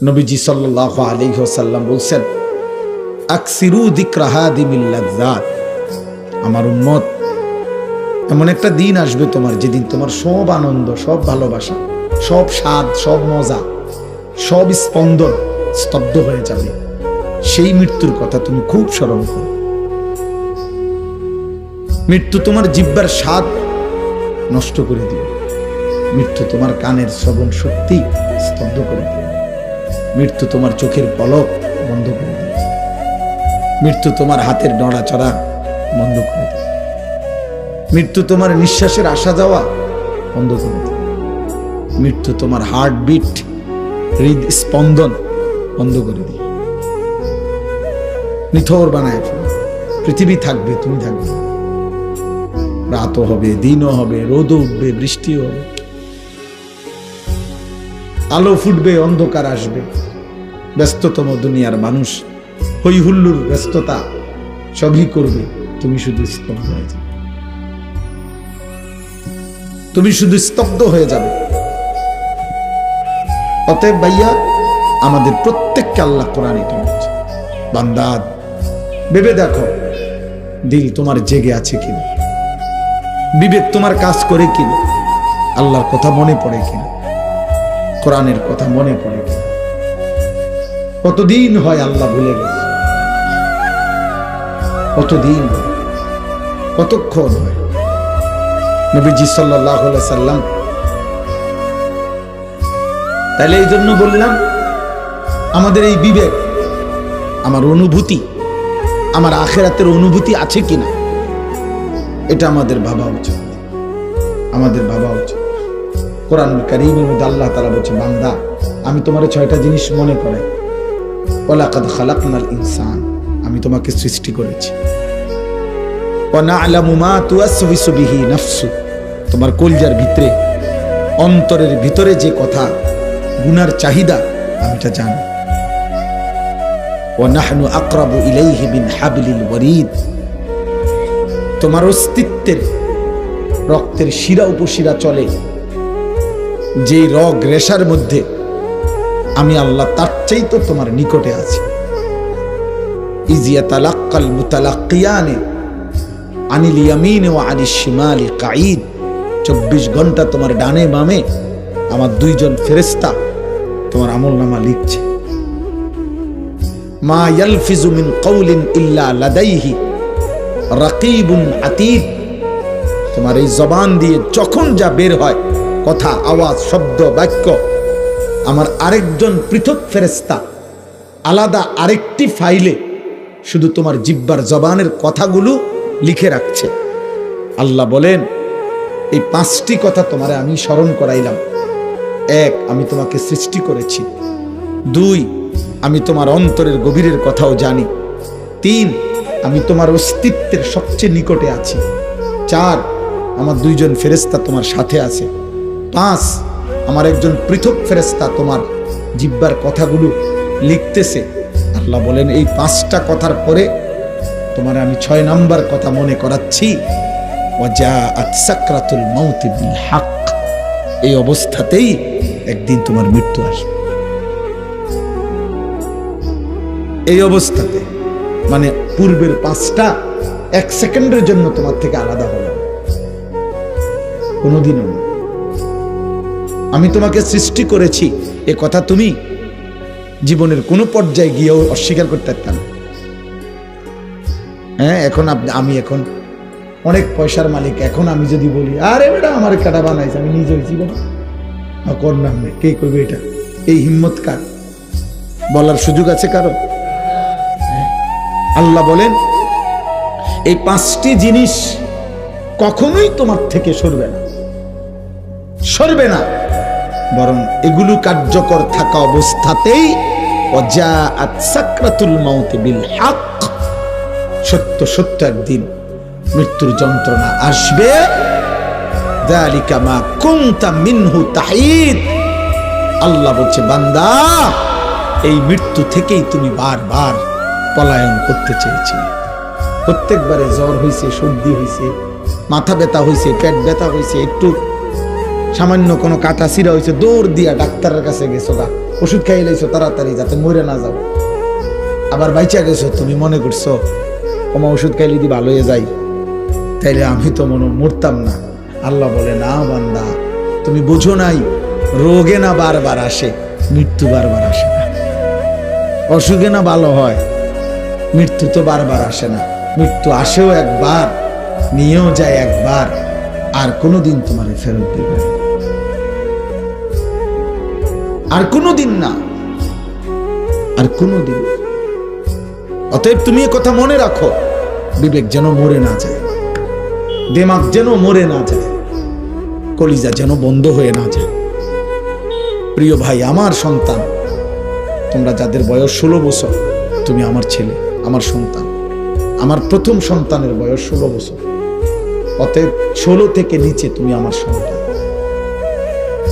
নবীজি সাল্লাল্লাহু আলাইহি ওয়াসাল্লাম বলছেন, আকসিরু যিকরা হাদিমিল লাযযাত। আমার উম্মত, এমন একটা দিন আসবে তোমার, যেদিন তোমার সব আনন্দ, সব ভালোবাসা, সব স্বাদ, সব মজা, সব স্পন্দন স্তব্ধ হয়ে যাবে। সেই মৃত্যুর কথা তুমি খুব স্মরণ করো। মৃত্যু তোমার জিহ্বার স্বাদ নষ্ট করে দিবে। মৃত্যু তোমার কানের শ্রবণ শক্তি স্তব্ধ করে দিবে। মৃত্যু তোমার চোখের পলক বন্ধ করে দিবে। মৃত্যু তোমার হাতের নড়াচড়া বন্ধ করে দিবে। মৃত্যু তোমার নিঃশ্বাসের আসা যাওয়া বন্ধ করে দিবে। মৃত্যু তোমার হার্টবিট, হৃদস্পন্দন বন্ধ করে দিবে। নিথর বানায় ফেলবে। পৃথিবী থাকবে, তুমি থাকবে। রাতও হবে, দিনও হবে, রোদও উঠবে, বৃষ্টিও হবে, আলো ফুটবে, অন্ধকার আসবে। ব্যস্ততম দুনিয়ার মানুষ হই হুল্লুর ব্যস্ততা সবই করবে, তুমি শুধু স্তব্ধ হয়ে যাবে। তুমি শুধু স্তব্ধ হয়ে যাবে। অতএব ভাইয়া, আমাদের প্রত্যেককে আল্লাহ কোরআন এটা বলছে, বান্দা ভেবে দেখো, দিল তোমার জেগে আছে কিনা, বিবেক তোমার কাজ করে কিনা, আল্লাহর কথা মনে পড়ে কিনা, কোরআনের কথা মনে পড়ে কিনা। কতদিন হয় আল্লাহ ভুলে গেছে, কতদিন, কতক্ষণ হয়। নবীজি সাল্লাল্লাহু আলাইহি সাল্লাম, তাহলে এই জন্য বললাম, আমাদের এই বিবেক, আমার অনুভূতি, আমার আখিরাতের অনুভূতি আছে কিনা, এটা আমাদের ভাবা উচিত, আমাদের ভাবা উচিত। কোরআনুল কারীমের মধ্যে আল্লাহ তাআলা বলছে, বান্দা আমি তোমার 6টা জিনিস মনে করাই। ওয়ালাকাদ খালাকনাল ইনসান, আমি তোমাকে সৃষ্টি করেছি। ওয়া না'লামু মা তুওয়াসওয়িসু বিহি নাফসু, তোমার কলজার ভিতরে, অন্তরের ভিতরে যে কথা, গুনার চাহিদা, আমি তা জানি। ওয়া নাহনু আকরাবু ইলাইহি মিন হাবলিল ওয়ারিদ, তোমার অস্তিত্বের রক্তের শিরা উপশিরা চলে যে রগ রেশার মধ্যে, আমি আল্লাহ তার চাইতে তোমার নিকটে আছি। ইয ইয়াতালাক্কাল মুতালাক্কিয়ানে আনিল ইয়ামিন ওয়া আনিশ শিমালি কাঈদ, 24 ঘন্টা তোমার ডানে বামে আমার 2জন ফেরেশতা তোমার আমলনামা লিখছে। মা ইয়ালফিজু মিন কাওলিন ইল্লা লাদাইহি রাকিবুন আতীদ, তোমার এই জবান দিয়ে যখন যা বের হয়, কথা, আওয়াজ, শব্দ, বাক্য, আমার আরেকজন পৃথক ফেরেশতা আলাদা আরেকটি ফাইলে শুধু তোমার জিহ্বার জবানের কথাগুলো লিখে রাখছে। আল্লাহ বলেন, এই 5টি কথা তোমারে আমি স্মরণ করাইলাম। 1, আমি তোমাকে সৃষ্টি করেছি। 2, আমি তোমার অন্তরের গভীরের কথাও জানি। 3, আমি তোমার অস্তিত্বের সবচেয়ে নিকটে আছি। 4, আমার 2জন ফেরেশতা তোমার সাথে আছে। 5, আমার একজন পৃথক ফেরেশতা তোমার জিহ্বার কথাগুলো লিখতেছে। আল্লাহ বলেন, এই 5টা কথার পরে তোমার আমি 6 নাম্বার কথা মনে করাচ্ছি, ওয়াজাআত সাকরাতুল মাউত বিল হক, এই অবস্থাতেই একদিন তোমার মৃত্যু আসবে। এই অবস্থাতে, মানে পূর্বের 5টা 1 সেকেন্ডের জন্য তোমার থেকে আলাদা হবে কোনোদিনও না। আমি তোমাকে সৃষ্টি করেছি, এ কথা তুমি জীবনের কোনো পর্যায়ে গিয়েও অস্বীকার করতে পারতাম। হ্যাঁ, এখন আমি এখন অনেক পয়সার মালিক, এখন আমি যদি বলি, আরে বেটা আমার কাটা বানাইছে, আমি নিজে হয়েছি, কর নাম নেই, কে করবে এটা? এই হিম্মত কার? বলার সুযোগ আছে কারো? আল্লাহ বলেন, এই 5টি জিনিস কখনোই তোমার থেকে সরবে না, সরবে না, বরং এগুলো কার্যকর থাকা অবস্থাতেই ওয়াজাআত সাকরাতুল মাউত বিল হক, সত্য সত্য একদিন মৃত্যুর যন্ত্রণা আসবে। যালিকা মা কুনতা মিনহু তাহিদ, আল্লাহ বলছে, বান্দা এই মৃত্যু থেকেই তুমি বারবার পলায়ন করতে চেয়েছিলে। প্রত্যেকবারে জ্বর হয়েছে, সর্দি হয়েছে, মাথা ব্যথা হয়েছে, পেট ব্যথা হয়েছে, একটু সামান্য কোনো কাটা ছিঁড়া হয়েছে, দৌড় দিয়া ডাক্তারের কাছে গেছো গা, ওষুধ খাইয়ে লাইছো তাড়াতাড়ি যাতে মরে না যাও, আবার বাইচা গেছো, তুমি মনে করছো ওমা ওষুধ খাইলে দি ভালো হয়ে যাই, তাইলে আমি তো মরতাম না। আল্লাহ বলে না বান্দা, তুমি বুঝো নাই, রোগে না বারবার আসে, মৃত্যু বারবার আসে না। অসুখে না ভালো হয়, মৃত্যু তো বারবার আসে না। মৃত্যু আসেও একবার, নিয়েও যায় একবার, আর কোনোদিন তোমার ফেরত দেবে না, আর কোনোদিন না, আর কোনোদিন। অতএব তুমি এ কথা মনে রাখো, বিবেক যেন মরে না যায়, দিমাগ যেন মরে না যায়, কলিজা যেন বন্ধ হয়ে না যায়। প্রিয় ভাই, আমার সন্তান, তোমরা যাদের বয়স 16 বছর, তুমি আমার ছেলে, আমার সন্তান। আমার প্রথম সন্তানের বয়স 16 বছর, অতএব 16 থেকে নিচে তুমি আমার সন্তান।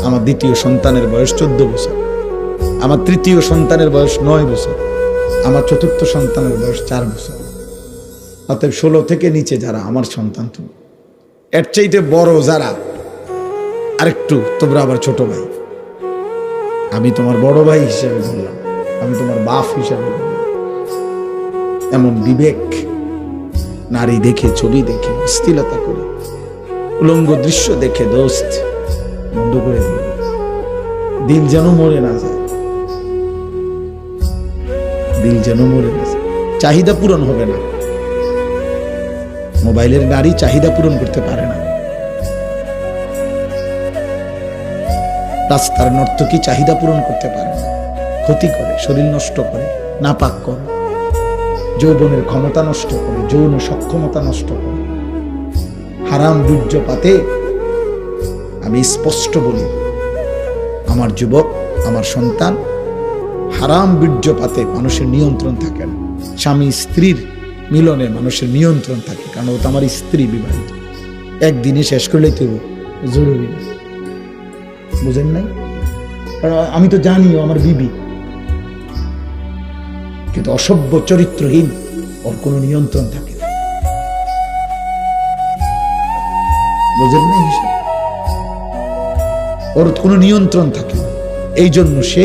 আমার দ্বিতীয় সন্তানের বয়স 14 বছর, আমার তৃতীয় সন্তানের বয়স 9 বছর, আমার চতুর্থ সন্তানের বয়স 4 বছর। অতএব 16 থেকে নিচে যারা আমার সন্তান তুমি, এর চাইতে বড় যারা আরেকটু, তোমরা আবার ছোট ভাই। আমি তোমার বড় ভাই হিসেবে বললাম, আমি তোমার বাপ হিসেবে বললাম। এমন বিবেক, নারী দেখে, ছবি দেখে, অস্থিরতা করে, উলঙ্গ দৃশ্য দেখে দোস্ত বন্ধ করে দিল। দিল যেন মরে না যায়, দিল যেন মরে না যায়। চাহিদা পূরণ হবে না, মোবাইলের নারী চাহিদা পূরণ করতে পারে না। রাস্তার নর্তকী চাহিদা পূরণ করতে পারে না, ক্ষতি করে, শরীর নষ্ট করে, নাপাক করে, যৌবনের ক্ষমতা নষ্ট করে, যৌন সক্ষমতা নষ্ট করে। হারাম বীর্যপাতে আমি স্পষ্ট বলি, আমার যুবক, আমার সন্তান, হারাম বীর্যপাতে মানুষের নিয়ন্ত্রণ থাকে না। স্বামী স্ত্রীর মিলনে মানুষের নিয়ন্ত্রণ থাকে, কারণ ও তো আমার স্ত্রী, বিবাহিত। একদিনে শেষ করলেই তো জরুরি না, বুঝেন নাই? কারণ আমি তো জানি ও আমার বিবি, কিন্তু অসভ্য চরিত্রহীন, ওর কোনো নিয়ন্ত্রণ থাকে না, বুঝেন নাই? ওর কোনো নিয়ন্ত্রণ থাকে না। এই জন্য সে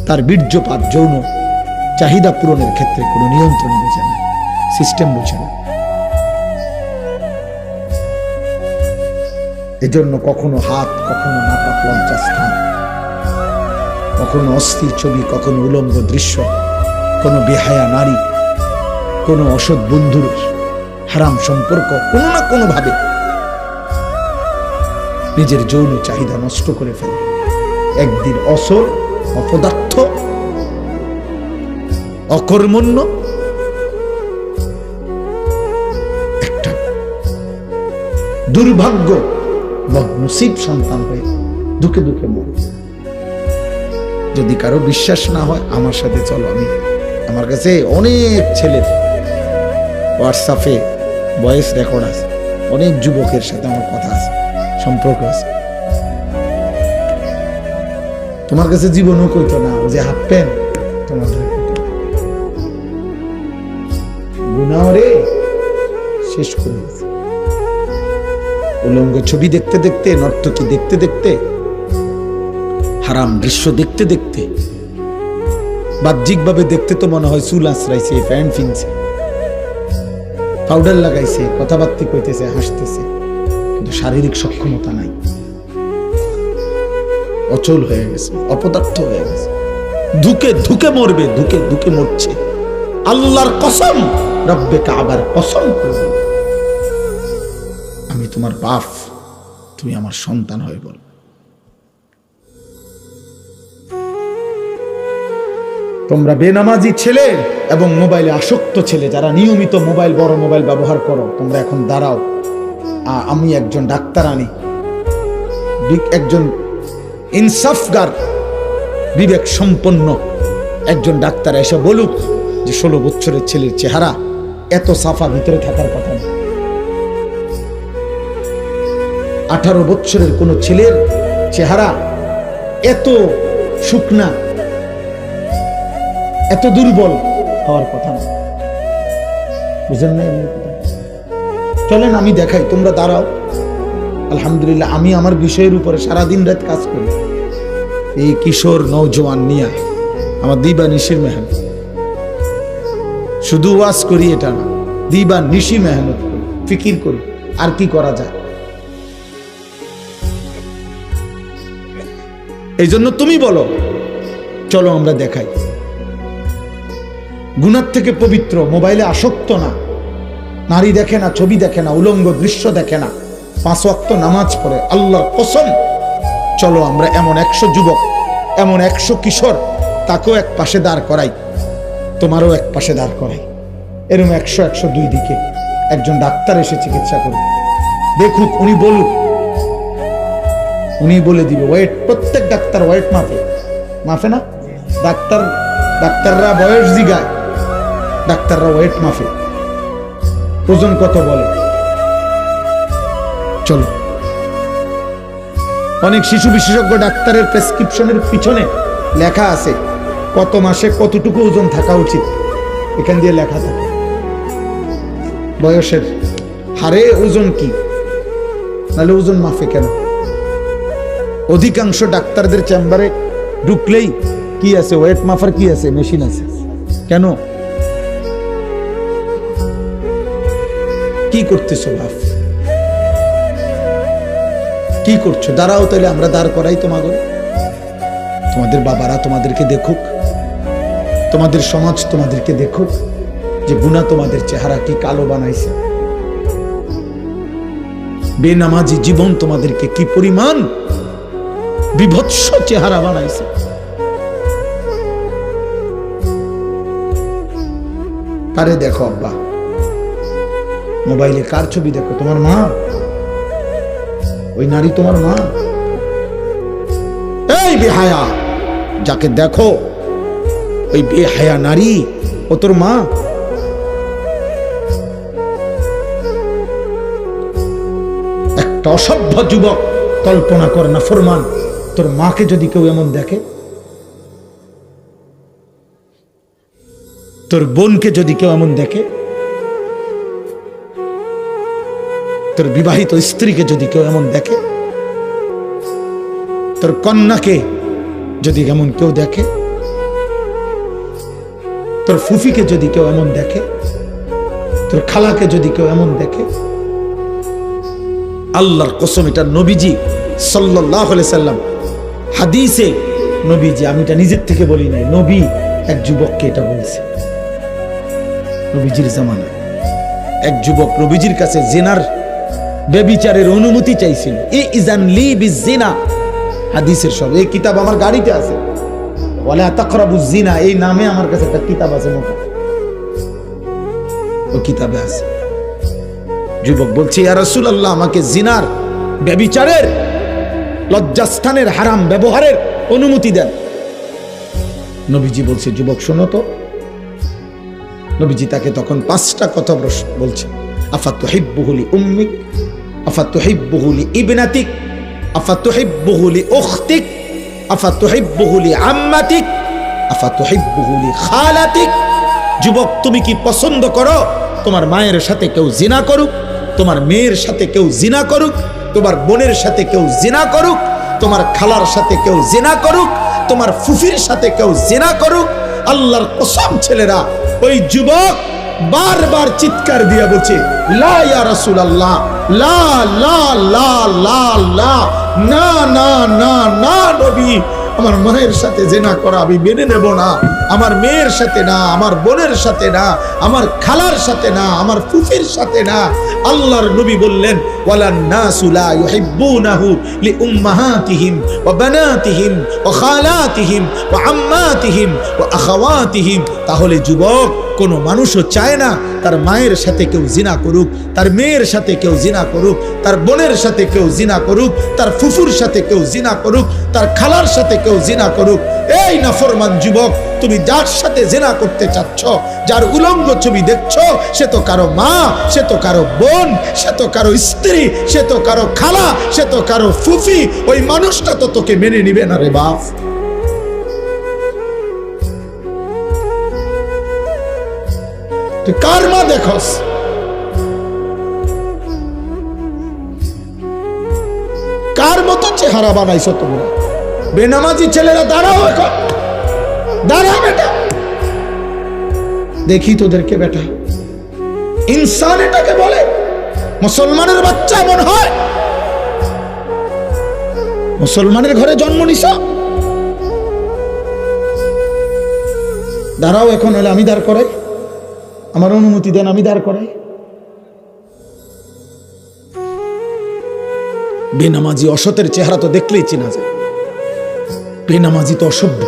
তার বীর্যপাত, যৌন চাহিদা পূরণের ক্ষেত্রে কোনো নিয়ন্ত্রণ বোঝে না, সিস্টেম বোঝে না। এজন্য কখনো হাত, কখনো নাপাক লজ্জাস্থান, কখনো অস্থির ছবি, কখনো উলঙ্গ দৃশ্য, কোনো বেহায়া নারী, কোনো অসৎ বন্ধুর হারাম সম্পর্ক, কোনো না কোনো ভাবে নিজের যৌন চাহিদা নষ্ট করে ফেলে। একদিন অসল, অপদার্থ, অকর্মণ্য একটা দুর্ভাগ্য বদনসিব সন্তান হয়ে দুঃখে দুঃখে মরে। যদি কারো বিশ্বাস না হয়, আমার সাথে চলো। আমার কাছে অনেক ছেলের হোয়াটসঅ্যাপে ভয়েস রেকর্ড আছে, অনেক যুবকের সাথে আমার কথা আছে, সম্পর্ক আছে। তোমার কাছে জীবনও কইতো না, ও যে হাফ প্যান্ট তোমার গুনাহ রে শেষ করে দিয়েছে। উলঙ্গ ছবি দেখতে দেখতে, নর্তকী দেখতে দেখতে, হারাম দৃশ্য দেখতে দেখতে, বাহ্যিকভাবে দেখতে তো মনে হয় চুল আঁচড়াইছে, প্যান্ট ফিনছে, পাউডার লাগাইছে, কথাবার্তা কইতেছে, হাসতেছে, কিন্তু শারীরিক সক্ষমতা নাই, অচল হয়ে গেছে, অপদার্থ হয়ে গেছে। ধুকে ধুকে মরবে, ধুকে ধুকে মরছে। আল্লাহর কসম, রব্বে কাবার কসম করে বল, আমি তোমার বাপ, তুমি আমার সন্তান হয়ে বল। তোমরা বেনামাজি ছেলে এবং মোবাইলে আসক্ত ছেলে, যারা নিয়মিত মোবাইল, বড় মোবাইল ব্যবহার করো, তোমরা এখন দাঁড়াও। আমি একজন ডাক্তার আনি, একজন ইনসাফগার, বিবেক সম্পন্ন একজন ডাক্তার এসে বলুক যে 16 বছরের ছেলের চেহারা এত সাফা ভিতরে থাকার কথা না। 18 বছরের কোন ছেলের চেহারা এত শুকনা, এত দুর্বল হওয়ার কথা না। বুঝেন না? চলেন আমি দেখাই, তোমরা দাঁড়াও। আলহামদুলিল্লাহ, আমি আমার বিষয়ের উপরে সারাদিন রাত কাজ করি, এই কিশোর নওজোয়ান নিয়া আমার দিবা নিশির মেহনত, শুধু ওয়াজ করি এটা না, দিবা নিশি মেহনত করি, ফিকির করি আর কি করা যায়। এই জন্য তুমি বলো চলো আমরা দেখাই, গুনার থেকে পবিত্র, মোবাইলে আসক্ত না, নারী দেখে না, ছবি দেখে না, উলঙ্গ দৃশ্য দেখে না, 5 ওয়াক্ত নামাজ পড়ে, আল্লাহর কসম। চলো আমরা এমন 100 যুবক, এমন 100 কিশোর, তাকেও এক পাশে দাঁড় করাই, তোমারও এক পাশে দাঁড় করাই, এরকম 100-102 দিকে একজন ডাক্তার এসে চিকিৎসা করবে, দেখুক, উনি বলুক, উনি বলে দিবে ওয়েট। প্রত্যেক ডাক্তার ওয়েট মাপে, মাপে না? ডাক্তাররা বয়স জিগায়, ডাক্তাররা ওয়েট মাপে, ওজন কত বলে। চলো, অনেক শিশু বিশেষজ্ঞ ডাক্তারের প্রেসক্রিপশনের পিছনে লেখা আছে কত মাসে কতটুকু ওজন থাকা উচিত, এখান দিয়ে লেখা থাকে বয়সের হারে ওজন কি, নাহলে ওজন মাপে কেন? অধিকাংশ ডাক্তারদের চেম্বারে ঢুকলেই কি আছে, ওয়েট মাপার কি আছে, মেশিন আছে। কেন? কি করতেছো বাপ, কি করছো? দাঁড়াও, তাহলে আমরা দাঁড় করাই তোমাদের। তোমাদের বাবারা তোমাদেরকে দেখুক, তোমাদের সমাজ তোমাদেরকে দেখুক যে গুনাহ তোমাদের চেহারা কি কালো বানাইছে, বেনামাজি জীবন তোমাদেরকে কি পরিমাণ বিভৎস চেহারা বানাইছে। কারে দেখো আব্বা, মোবাইলে কার ছবি দেখো? তোমার মা, ওই নারী তোমার মা? এই বেহায়া, যাকে দেখো ওই বেহায়া নারী, ও তোর মা? একটা অসভ্য যুবক কল্পনা করে না ফরমান, তোর মাকে যদি কেউ এমন দেখে, তোর বোনকে যদি কেউ এমন দেখে, তোর বিবাহিত স্ত্রীকে যদি কেউ এমন দেখে, তোর কন্যাকে যদি এমন কেউ দেখে, তোর ফুফিকে যদি কেউ এমন দেখে, তোর খালাকে যদি কেউ এমন দেখে, আল্লাহর কসম, এটা নবীজি সাল্লাল্লাহু আলাইহি সাল্লাম হাদিসে, নবীজি, আমি এটা নিজের থেকে বলি নাই, নবী এক যুবককে এটা বলছে। নবীজির জামানায় এক যুবক নবীজির কাছে জিনার, ব্যভিচারের অনুমতি চাইছিল। ইজান লি বিজিনা, হাদিসের সব, এই কিতাব আমার গাড়িতে আছে, ওয়ালা তাকরাবুজ জিনা, এই নামে আমার কাছে একটা কিতাব আছে মোটা, ও কিতাবে আছে। যুবক বলছে, ইয়া রাসূলুল্লাহ, আমাকে জিনার, ব্যভিচারের, লজ্জাস্থানের হারাম ব্যবহারের অনুমতি দেন। নবীজি বলছে, যুবক শোনো তো। নবীজি তাকে তখন 5টা কথা বলছে। আফাতুহিব্বুহু লি উম্মিক, আফাতুহিব্বুহু লি ইবনাতিক, আফাতুহিব্বুহু লি উখতিক, আফাতুহিব্বুহু লি আম্মাতিক, আফাতুহিব্বুহু লি খালাতিক। যুবক, তুমি কি পছন্দ করো তোমার মায়ের সাথে কেউ জিনা করুক, তোমার মেয়ের সাথে কেউ জিনা করুক, তোমার বোনের সাথে কেউ জিনা করুক, তোমার খালার সাথে কেউ জিনা করুক, তোমার ফুফির সাথে কেউ জিনা করুক? আল্লাহর কসম ছেলেরা, ওই যুবক বারবার চিৎকার দিয়ে বলছে, লা ইয়া রাসূলুল্লাহ, লা লা লা লা লা, না না না না নবী, আমার মায়ের সাথে জিনা করা আমি মেনে নেব না, আমার মেয়ের সাথে না, আমার বোনের সাথে না, আমার খালার সাথে না, আমার ফুফির সাথে না। আল্লাহর নবী বললেন, ওয়ালান নাসু লা ইউহিব্বুনাহু লিউম্মাহাতিহিম ওয়া বানাতিহিম ওয়া খালাতিহিম ওয়া আম্মাতিহিম ওয়া আখাওয়াতিহিম। তাহলে যুবক, কোনো মানুষও চায় না তার মায়ের সাথে কেউ জিনা করুক, তার মেয়ের সাথে কেউ জিনা করুক, তার বোনের সাথে কেউ জিনা করুক, তার ফুফুর সাথে কেউ জিনা করুক, তার খালার সাথে কেউ জিনা করুক। এই নাফরমান যুবক, তুমি যার সাথে জিনা করতে চাচ্ছ, যার উলঙ্গ ছবি দেখছো, সে তো কারো মা, সে তো কারো বোন, সে তো কারো স্ত্রী, সে তো কারো খালা, সে তো কারো ফুফি। ওই মানুষটা তো তোকে মেনে নিবে না রে বাপ। তুই কার মা দেখোস? কার মতো চেহারা বানাইছো তোমরা? বেনামাজি ছেলেরা দাঁড়াও, এখন দাঁড়া বেটা, দেখি তোদেরকে বেটা। ইনসান এটাকে বলে? মুসলমানের বাচ্চা এমন হয়? মুসলমানের ঘরে জন্ম নিছ, দাঁড়াও এখন, হলে আমি দাঁড় করাই, আমার অনুমতি দেন, আমি দাঁড় করাই। বেনামাজি অসতের চেহারা তো দেখলেই চেনা যায়। বেনামাজি তো অসভ্য,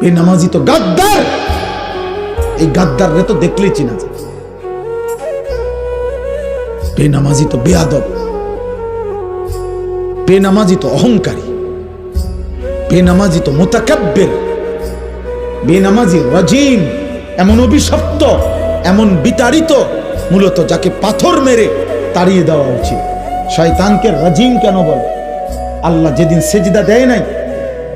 বেনামাজি তো গাদ্দার, এই গাদ্দাররে তো দেখলেই চেনা যায়। বেনামাজি তো বেয়াদব, বেনামাজি তো অহংকারী, বেনামাজি তো মুতাকাব্বির, বেনামাজি রাজিম, এমন অভিশপ্ত, এমন বিতাড়িত, মূলত যাকে পাথর মেরে তাড়িয়ে দেওয়া উচিত। শয়তানকে রাজিম কেন বলে? আল্লাহ যেদিন সেজদা দেয় নাই,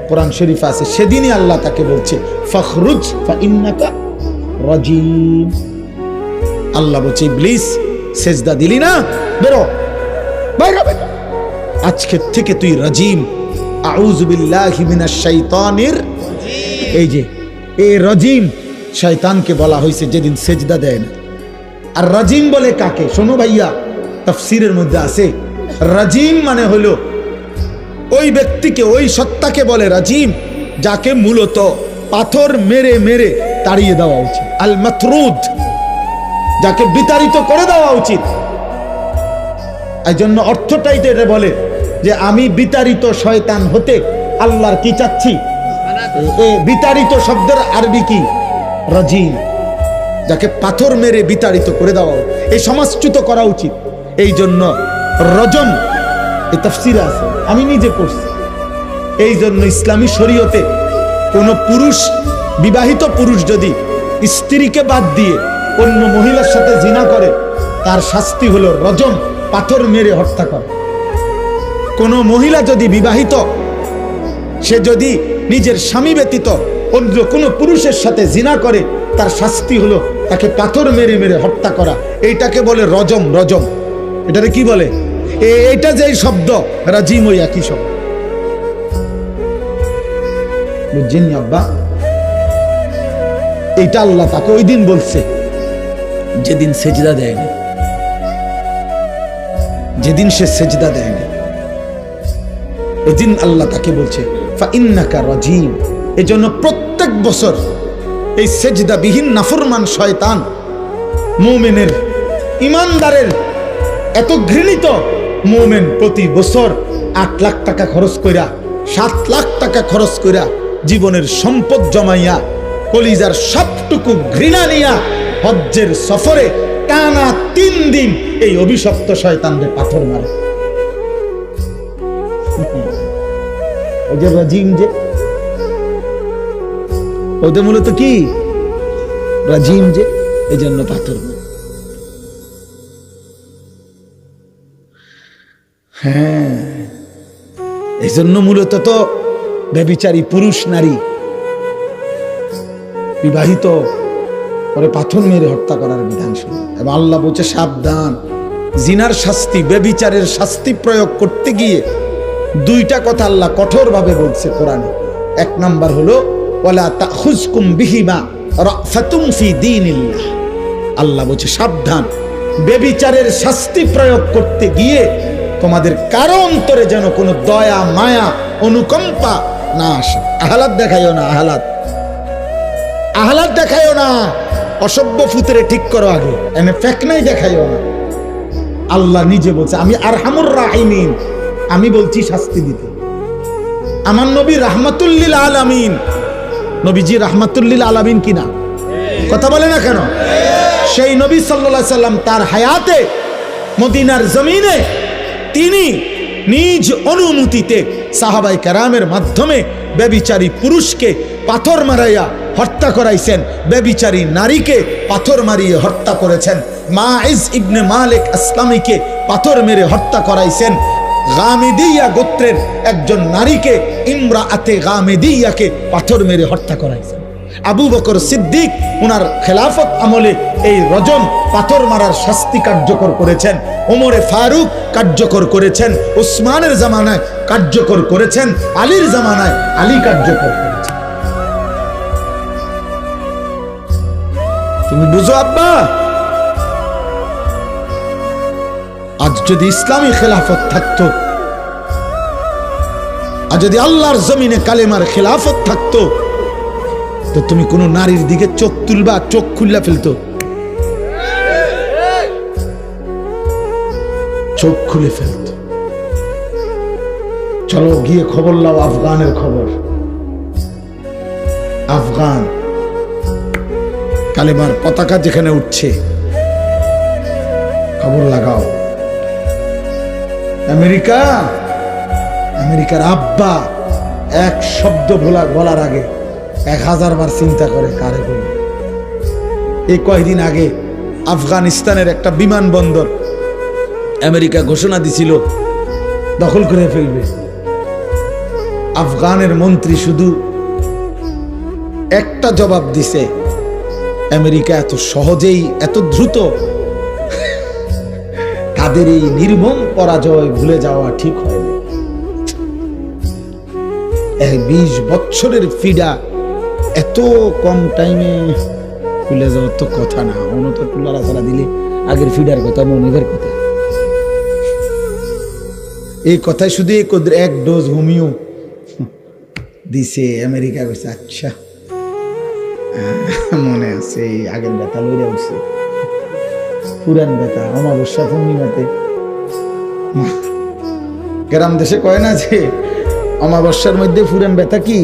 কোরআন শরীফে আছে, সেদিনই আল্লাহ তাকে বলছে ফখরুজ ফাইন্নাকা রাজিম। আল্লাহ বলছে ইবলিস, সেজদা দিলি না, বেরো, বাইরে বেরো, আজকের থেকে তুই রাজিম। আউযু বিল্লাহি মিনাশ শাইতানির, এই যে এই রাজিম শয়তানকে বলা হয়েছে যেদিন সেজদা দেয় না। আর রাজিম বলে কাকে? শোনো ভাইয়া, তাফসীরের মধ্যে আছে রাজিম মানে হলো ওই ব্যক্তিকে, ওই সত্তাকে বলে রাজিম যাকে মূলত পাথর মেরে মেরে তাড়িয়ে দেওয়া উচিত। আল মাতরুদ, যাকে বিতাড়িত করে দেওয়া উচিত। এই জন্য অর্থটাই তো এটা বলে যে আমি বিতাড়িত শয়তান হতে আল্লাহর কি চাচ্ছি? বিতাড়িত শব্দের আরবি কি? রাজিম, যাকে পাথর মেরে বিতাড়িত করে দেওয়া, এই সমাজচ্যুত করা উচিত। এই জন্য রজম, এই তাফসীরে আছে, আমি নিজে পড়ছি। এই জন্য ইসলামী শরীয়তে কোন পুরুষ, বিবাহিত পুরুষ যদি স্ত্রীকে বাদ দিয়ে অন্য মহিলার সাথে জিনা করে, তার শাস্তি হলো রজম, পাথর মেরে হত্যা করা। কোন মহিলা যদি বিবাহিত, সে যদি নিজের স্বামী ব্যতীত অন্য কোন পুরুষের সাথে জিনা করে, তার শাস্তি হলো তাকে পাথর মেরে মেরে হত্যা করা। এইটাকে বলে রজম। রজম এটারে কি বলে? এটা যেই শব্দ, রাজিম ওই একই শব্দ। বুঝছেন আব্বা? এইটা আল্লাহ তাকে ওই দিন বলছে যেদিন সেজদা দেয়নি, যেদিন সে সেজদা দেয়নি, এদিন আল্লাহ তাকে বলছে ফাইন্নাকা রাজিম। এজন্য প্রত্যেক বছর এই সেজদাবিহীন নাফরমান শয়তান মুমিনের, ইমানদারের এত ঘৃণিত মুমিন প্রতি বছর 8 লাখ টাকা খরচ কইরা, 7 লাখ টাকা খরচ কইরা, জীবনের সম্পদ জমাইয়া, কলিজার সবটুকু ঘৃণা নিয়া হজ্জের সফরে টানা 3 দিন এই অভিশপ্ত শয়তানদের পাথর মারে। ওই যে রাজিম, যে ওদের মূলত কি রাজিম, যে এই জন্য পাথর। হ্যাঁ, এই জন্য মূলত তো ব্যভিচারী পুরুষ নারী বিবাহিত পরে পাথর মেরে হত্যা করার বিধান শুরু। এবং আল্লাহ বলছে সাবধান, জিনার শাস্তি, ব্যভিচারের শাস্তি প্রয়োগ করতে গিয়ে 2টা কথা আল্লাহ কঠোরভাবে বলছে কোরআনে। 1 নাম্বার হলো ওয়ালা তাখুজকুম বিহিমা রাফাতুম ফি দীনিল্লাহ। আল্লাহ বলছে সাবধান, ব্যভিচারের শাস্তি প্রয়োগ করতে গিয়ে তোমাদের কারো অন্তরে যেন কোনো দয়া, মায়া, অনুকম্পা না আসে। আহলাদ দেখাইও না, আহলাদ দেখাইও না, অসভ্য ফুতরে ঠিক করো আগে, এনে ফেকনাই দেখাইও না। আল্লাহ নিজে বলছে আমি আরহামুর রাহিমিন, আমি বলছি শাস্তি দিতে। আমার নবী রাহমাতুল লিল আলামিন, নবীজি রাহমাতুল লিল আলামিন কিনা? কথা বলে না কেন? সেই নবী সাল্লাল্লাহু আলাইহি সাল্লাম তার হায়াতে মদিনার জমিনে তিনি নিজ অনুমতিতে সাহাবায়ে কেরামের মাধ্যমে ব্যভিচারী পুরুষকে পাথর মারাইয়া হত্যা করাইছেন, ব্যভিচারী নারীকে পাথর মারিয়ে হত্যা করেছেন, মাইজ ইবনে মালিক আসলামীকে পাথর মেরে হত্যা করাইছেন, গামিদিয়া গোত্রের একজন নারীকে, ইমরাআতে গামিদিয়াকে পাথর মেরে হত্যা করাইছেন। আবু বকর সিদ্দিক ওনার খেলাফত আমলে এই রজম পাথর মারার শাস্তি কার্যকর করেছেন, ওমরে ফারুক কার্যকর করেছেন, উসমানের জামানায় কার্যকর করেছেন, আলীর জামানায় আলী কার্যকর করেছেন। তুমি বুঝো আব্বা, আজ যদি ইসলামী খেলাফত থাকতো, আর যদি আল্লাহর জমিনে কালেমার খেলাফত থাকতো, তো তুমি কোন নারীর দিকে চোখ তুলবা, চোখ খুললা ফেলতো, চোখ খুলে ফেলত। চলো গিয়ে খবর লাও আফগানের খবর। আফগান কালেমার পতাকা যেখানে উঠছে, খবর লাগাও। আমেরিকা, আমেরিকার আব্বা এক শব্দ বলার আগে 1000 বার চিন্তা করে কারে বলবে। এই কয়েকদিন আগে আফগানিস্তানের একটা বিমানবন্দর আমেরিকা ঘোষণা দিছিল দখল করে ফেলবে। আফগানের মন্ত্রী শুধু একটা জবাব দিছে, আমেরিকা এত সহজেই এত দ্রুত তাদের এই নির্মম পরাজয় ভুলে যাওয়া ঠিক হয়নি। 20 বছরের ফিডা এত কম টাইমে ভুলে যাওয়ার তো কথা না। অন্য তো লড়াচড়া দিলে আগের ফিডার কথা মনের কথা। এই কথায় শুধু এক ডোজ হোমিও দিছে আমেরিকা। কইছে আচ্ছা মনে আছে, আগের ব্যথা লইয়া উঠছে, পুরান ব্যথা। অমাবস্যা পূর্ণিমাতে গ্রাম দেশে কয় না যে অমাবস্যার মধ্যে পুরান ব্যথা কি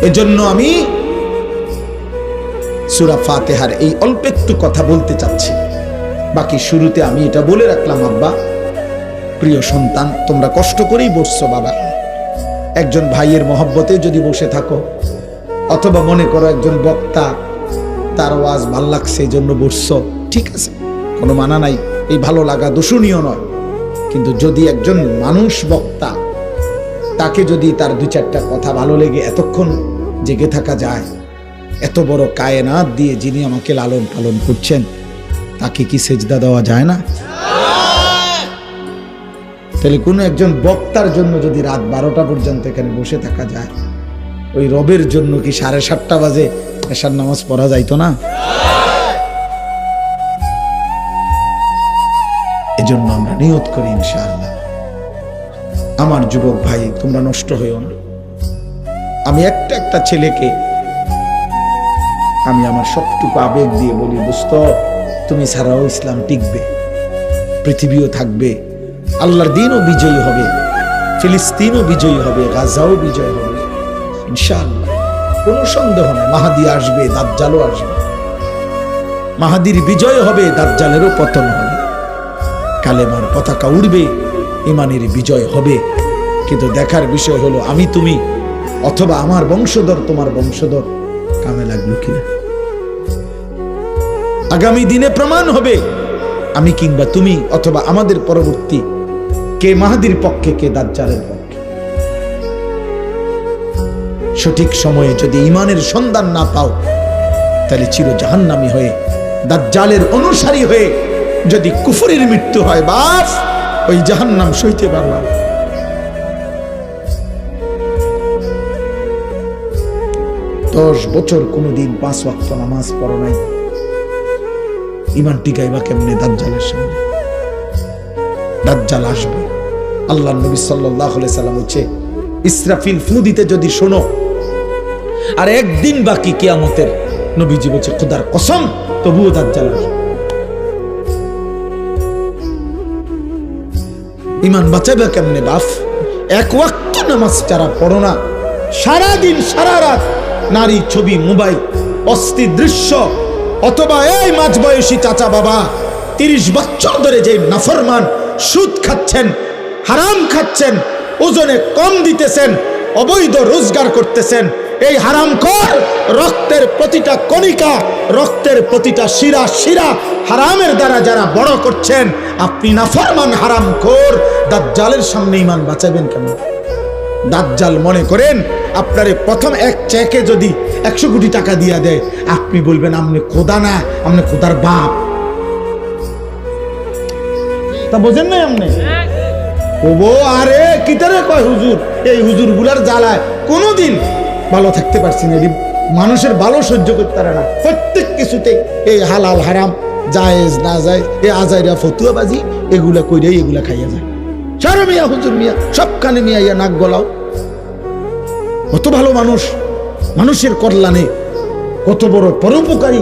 এজন্য আমি সূরা ফাতিহার এই অল্প একটু কথা বলতে চাচ্ছি। বাকি শুরুতে আমি এটা বলে রাখলাম, আব্বা প্রিয় সন্তান, তোমরা কষ্ট করেই বসছো বাবা। একজন ভাইয়ের মহব্বতে যদি বসে থাকো, অথবা মনে করো একজন বক্তা তার ওয়াজ ভাল লাগছে এই জন্য বসছো, ঠিক আছে, কোনো মানা নাই, এই ভালো লাগা দূষণীয় নয়। কিন্তু যদি একজন মানুষ বক্তা, তাকে যদি তার 2-4টা কথা ভালো লেগে এতক্ষণ জেগে থাকা যায়, এত বড় কায়নাত দিয়ে যিনি আমাকে লালন পালন করছেন, তাকে কি সেজদা দেওয়া যায় না? তাহলে কোনো একজন বক্তার জন্য যদি রাত 12টা পর্যন্ত এখানে বসে থাকা যায়, ওই রবের জন্য কি 7:30 বাজে এশার নামাজ পড়া যাইতো না? এজন্য আমরা নিয়ত করি ইনশাআল্লাহ। আমার যুবক ভাই, তোমরা নষ্ট হইও না। আমি একটা ছেলেকে আমি আমার সবটুকু আবেগ দিয়ে বলি, দোস্ত তুমি ছাড়াও ইসলাম টিকবে, পৃথিবীও থাকবে, আল্লাহর দ্বীনও বিজয়ী হবে, ফিলিস্তিনও বিজয়ী হবে, গাজাও বিজয় হবে ইনশাআল্লাহ। কোনো সন্দেহ নাই, মাহাদি আসবে, দাজ্জালও আসবে, মাহাদির বিজয় হবে, দাজ্জালেরও পতন হবে, কালেমার পতাকা উড়বে, ইমানের বিজয় হবে। কিন্তু দেখার বিষয় হলো আমি তুমি অথবা আমার বংশধর তোমার বংশধর কামে লাগলো কিনা। আগামী দিনে প্রমাণ হবে আমি কিংবা তুমি অথবা আমাদের পরবর্তী কে মাহাদির পক্ষে, কে দাজ্জালের পক্ষে। সঠিক সময়ে যদি ইমানের সন্ধান না পাও, তাহলে চির জাহান্নামী হয়ে দাজ্জালের অনুসারী হয়ে যদি কুফরের মৃত্যু হয়, বাস ওই জাহান্নাম সইতে পারবা। 10 বছর কোনদিন 5 ওয়াক্ত নামাজ পড়ো নাই, ইমান টিকাইবা কেমনে দাজ্জালের সামনে? দাজ্জাল আসবে। আল্লাহর নবী সাল্লাল্লাহু আলাইহি সাল্লাম বলেছে, ইসরাফিল ফু দিতে যদি শোনো আর একদিন বাকি কিয়ামতের, নবীজি বলেছে খোদার কসম তবুও দাজ্জাল আসবে। ইমান বাঁচাবে কেমনে বাপ? 1 ওয়াক্ত নামাজ যারা পড়ো না, সারাদিন সারা রাত নারী ছবি, মোবাইল, অস্থির দৃশ্য, অথবা এই মাঝবয়সী চাচা বাবা 30 বছর ধরে যে নাফরমান, সুদ খাচ্ছেন, হারাম খাচ্ছেন, ওজনে কম দিতেছেন, অবৈধ রোজগার করতেছেন, এই হারামখোর রক্তের প্রতিটা কণিকা, রক্তের প্রতিটা শিরা শিরা হারামের দ্বারা যারা বড় করছেন, আপনি নাফরমান হারামখোর দাজ্জালের সামনে ঈমান বাঁচাবেন কেন? দাজ্জাল মনে করেন আপনারে প্রথম এক চেকে যদি 100 কোটি টাকা দিয়া দেয়, আপনি বলবেন আপনি খোদা না, আপনি খোদার বাপ। তা বোঝেন না আপনি? ওবো আরে কিতারে কয় হুজুর, এই হুজুর গুলার জ্বালায় কোনোদিন ভালো থাকতে পারছি না। মানুষের ভালো সহ্য করতে পারে না, প্রত্যেক কিছুতে এই হালাল হারাম, জায়েজ না জায়েজ, এই আজাইরা ফতুয়াবাজি এগুলা কইরে এগুলা খাইয়া যায়। সারা মিয়া হুজুর মিয়া সবখানে মিয়া ইয়া নাক গলাও। কত ভালো মানুষ, মানুষের কল্যাণে কত বড় পরোপকারী,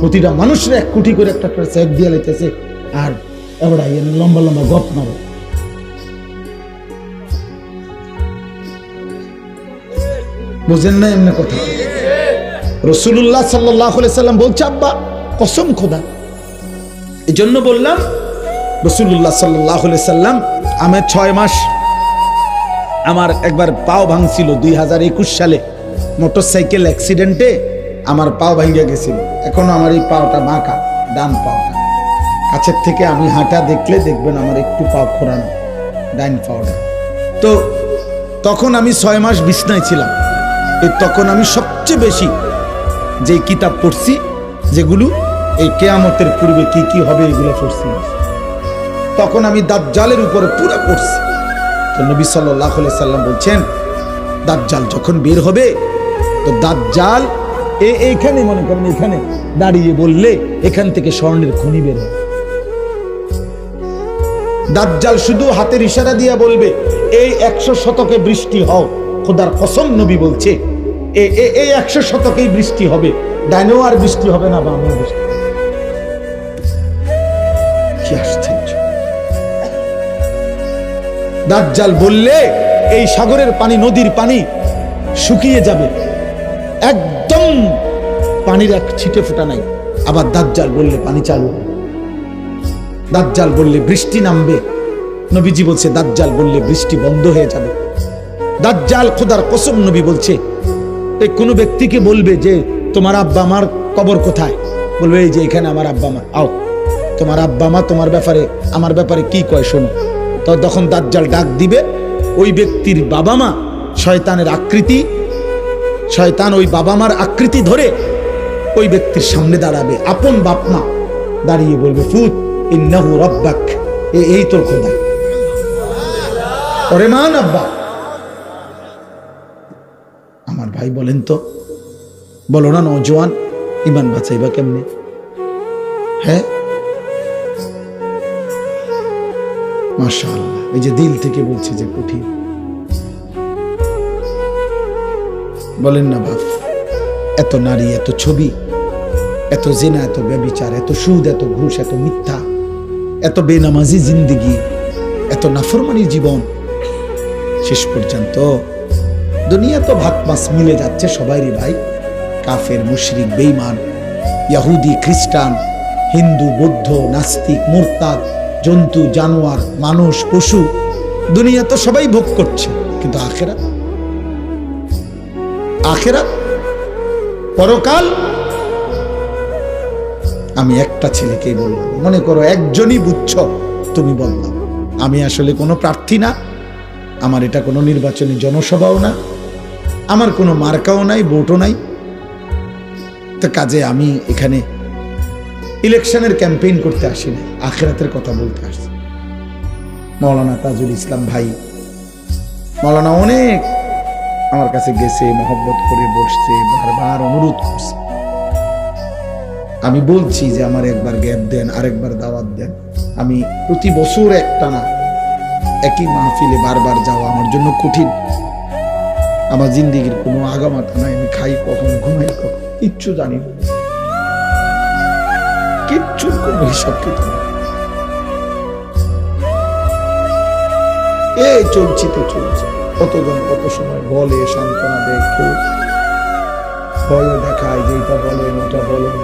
প্রতিটা মানুষের 1 কোটি করে একটা চেক দিয়ে লাইতেছে, আর এবারে লম্বা লম্বা গপ মারো। বুঝেন না এমনি কথা? রাসূলুল্লাহ সাল্লাল্লাহু আলাইহি সাল্লাম বলছে, আব্বা কসম খোদা, এই জন্য বললাম রাসূলুল্লাহ সাল্লাল্লাহু আলাইহি সাল্লাম, আমি 6 মাস আমার একবার পাও ভাঙছিল 2021 সালে মোটরসাইকেল অ্যাক্সিডেন্টে আমার পাও ভেঙে গেছিল। এখনো আমার এই পাওটা বাঁকা, ডান পাওটা। কাছের থেকে আমি হাঁটা দেখলে দেখবেন আমার একটু পাও খোঁড়ানো, ডান পাওটা। তো তখন আমি 6 মাস বিছনায় ছিলাম। তখন আমি সবচেয়ে বেশি যে কিতাব পড়ছি, যেগুলো এই কিয়ামতের পূর্বে কি কি হবে এগুলো পড়ছি। তখন আমি দাজ্জালের উপরে পুরো পড়ছি। তো নবী সাল্লাল্লাহু আলাইহি সাল্লাম বলছেন, দাজ্জাল যখন বের হবে, তো দাজ্জাল এইখানে মনে করেন এখানে দাঁড়িয়ে বললে এখান থেকে স্বর্ণের খনি বের হবে। দাজ্জাল শুধু হাতের ইশারা দিয়ে বলবে, এই 100 শতকে বৃষ্টি হও। খোদার কসম নবী বলছে, এই 100 শতকেই বৃষ্টি হবে, ডাইনেও আর বৃষ্টি হবে না, বামেও বৃষ্টি। কি আশ্চর্য! দাজ্জাল বললে এই সাগরের পানি, নদীর পানি শুকিয়ে যাবে, একদম পানির এক ছিটে ফোঁটা নাই। আবার দাজ্জাল বললে পানি চালু হবে। দাজ্জাল বললে বৃষ্টি নামবে। নবীজি বলছে দাজ্জাল বললে বৃষ্টি বন্ধ হয়ে যাবে। দাজ্জাল খোদার কসম নবী বলছে, এই কোনো ব্যক্তিকে বলবে যে তোমার আব্বা মার কবর কোথায়, বলবে এই যে এখানে আমার আব্বা মা, আও তোমার আব্বা মা তোমার ব্যাপারে আমার ব্যাপারে কি কয় শোনো। তো তখন দাজ্জাল ডাক দিবে, ওই ব্যক্তির বাবা মা শয়তানের আকৃতি, শয়তান ওই বাবা মার আকৃতি ধরে ওই ব্যক্তির সামনে দাঁড়াবে, আপন বাপ মা দাঁড়িয়ে বলবে, ফুত ইন্নাহু রাব্বাক, এই তোর খোদা। ওরে মান আব্বা। আমার ভাই বলেন তো, বলো না নওজোয়ান, ঈমান বাঁচাইবা কেমনে? হ্যাঁ, মাশাআল্লাহ, এই যে দিল থেকে বলছে যে কঠিন। বলেন না বাপ, এত নারী, এত ছবি, এত জিনা, এত ব্যভিচার, এত সুদ, এত ঘুষ, এত মিথ্যা, এত বেনামাজি জিন্দেগি, এত নাফরমানি জীবন, শেষ পর্যন্ত দুনিয়া তো ভাত মাছ মিলে যাচ্ছে সবাইরই ভাই। কাফের, মুশরিক, বেঈমান, ইহুদি, খ্রিস্টান, হিন্দু, বৌদ্ধ, নাস্তিক, মুরতাদ, জন্তু, জানোয়ার, মানুষ, পশু, দুনিয়া তো সবাই ভোগ করছে। কিন্তু আখিরাত, আখিরাত, পরকাল। আমি একটা ছেলেকেই বললাম, মনে করো একজনই বুঝছ, তুমি বললাম, আমি আসলে কোনো প্রার্থী না, আমার এটা কোনো নির্বাচনী জনসভাও না, আমার কোনো মার্কাও নাই, ভোটও নাই। তো কাজে আমি এখানে ইলেকশনের ক্যাম্পেইন করতে আসি না, আখিরাতের কথা বলতে আসছি। মাওলানা তাজুল ইসলাম ভাই, মাওলানা অনেক আমার কাছে গেছে, মহব্বত করে বসছে, বারবার অনুরোধ করছে। আমি বলছি যে আমার একবার গ্যাপ দেন, আরেকবার দাওয়াত দেন। আমি প্রতি বছর একটা না একই মাহফিলে বারবার যাওয়া আমার জন্য কঠিন। আমার জিন্দেগির কোনো আগামাথা নাই, আমি খাই কখন, ঘুমাই কখন, কিচ্ছু জানি না, কিচ্ছুর কোনো হিসাব কিতাব নেই। এই চলছি তো চলছে, কতজন কত সময় বলে, সান্ত্বনা দেয়, কেউ ভয় দেখায় যে এটা বলেন ওটা বলেন,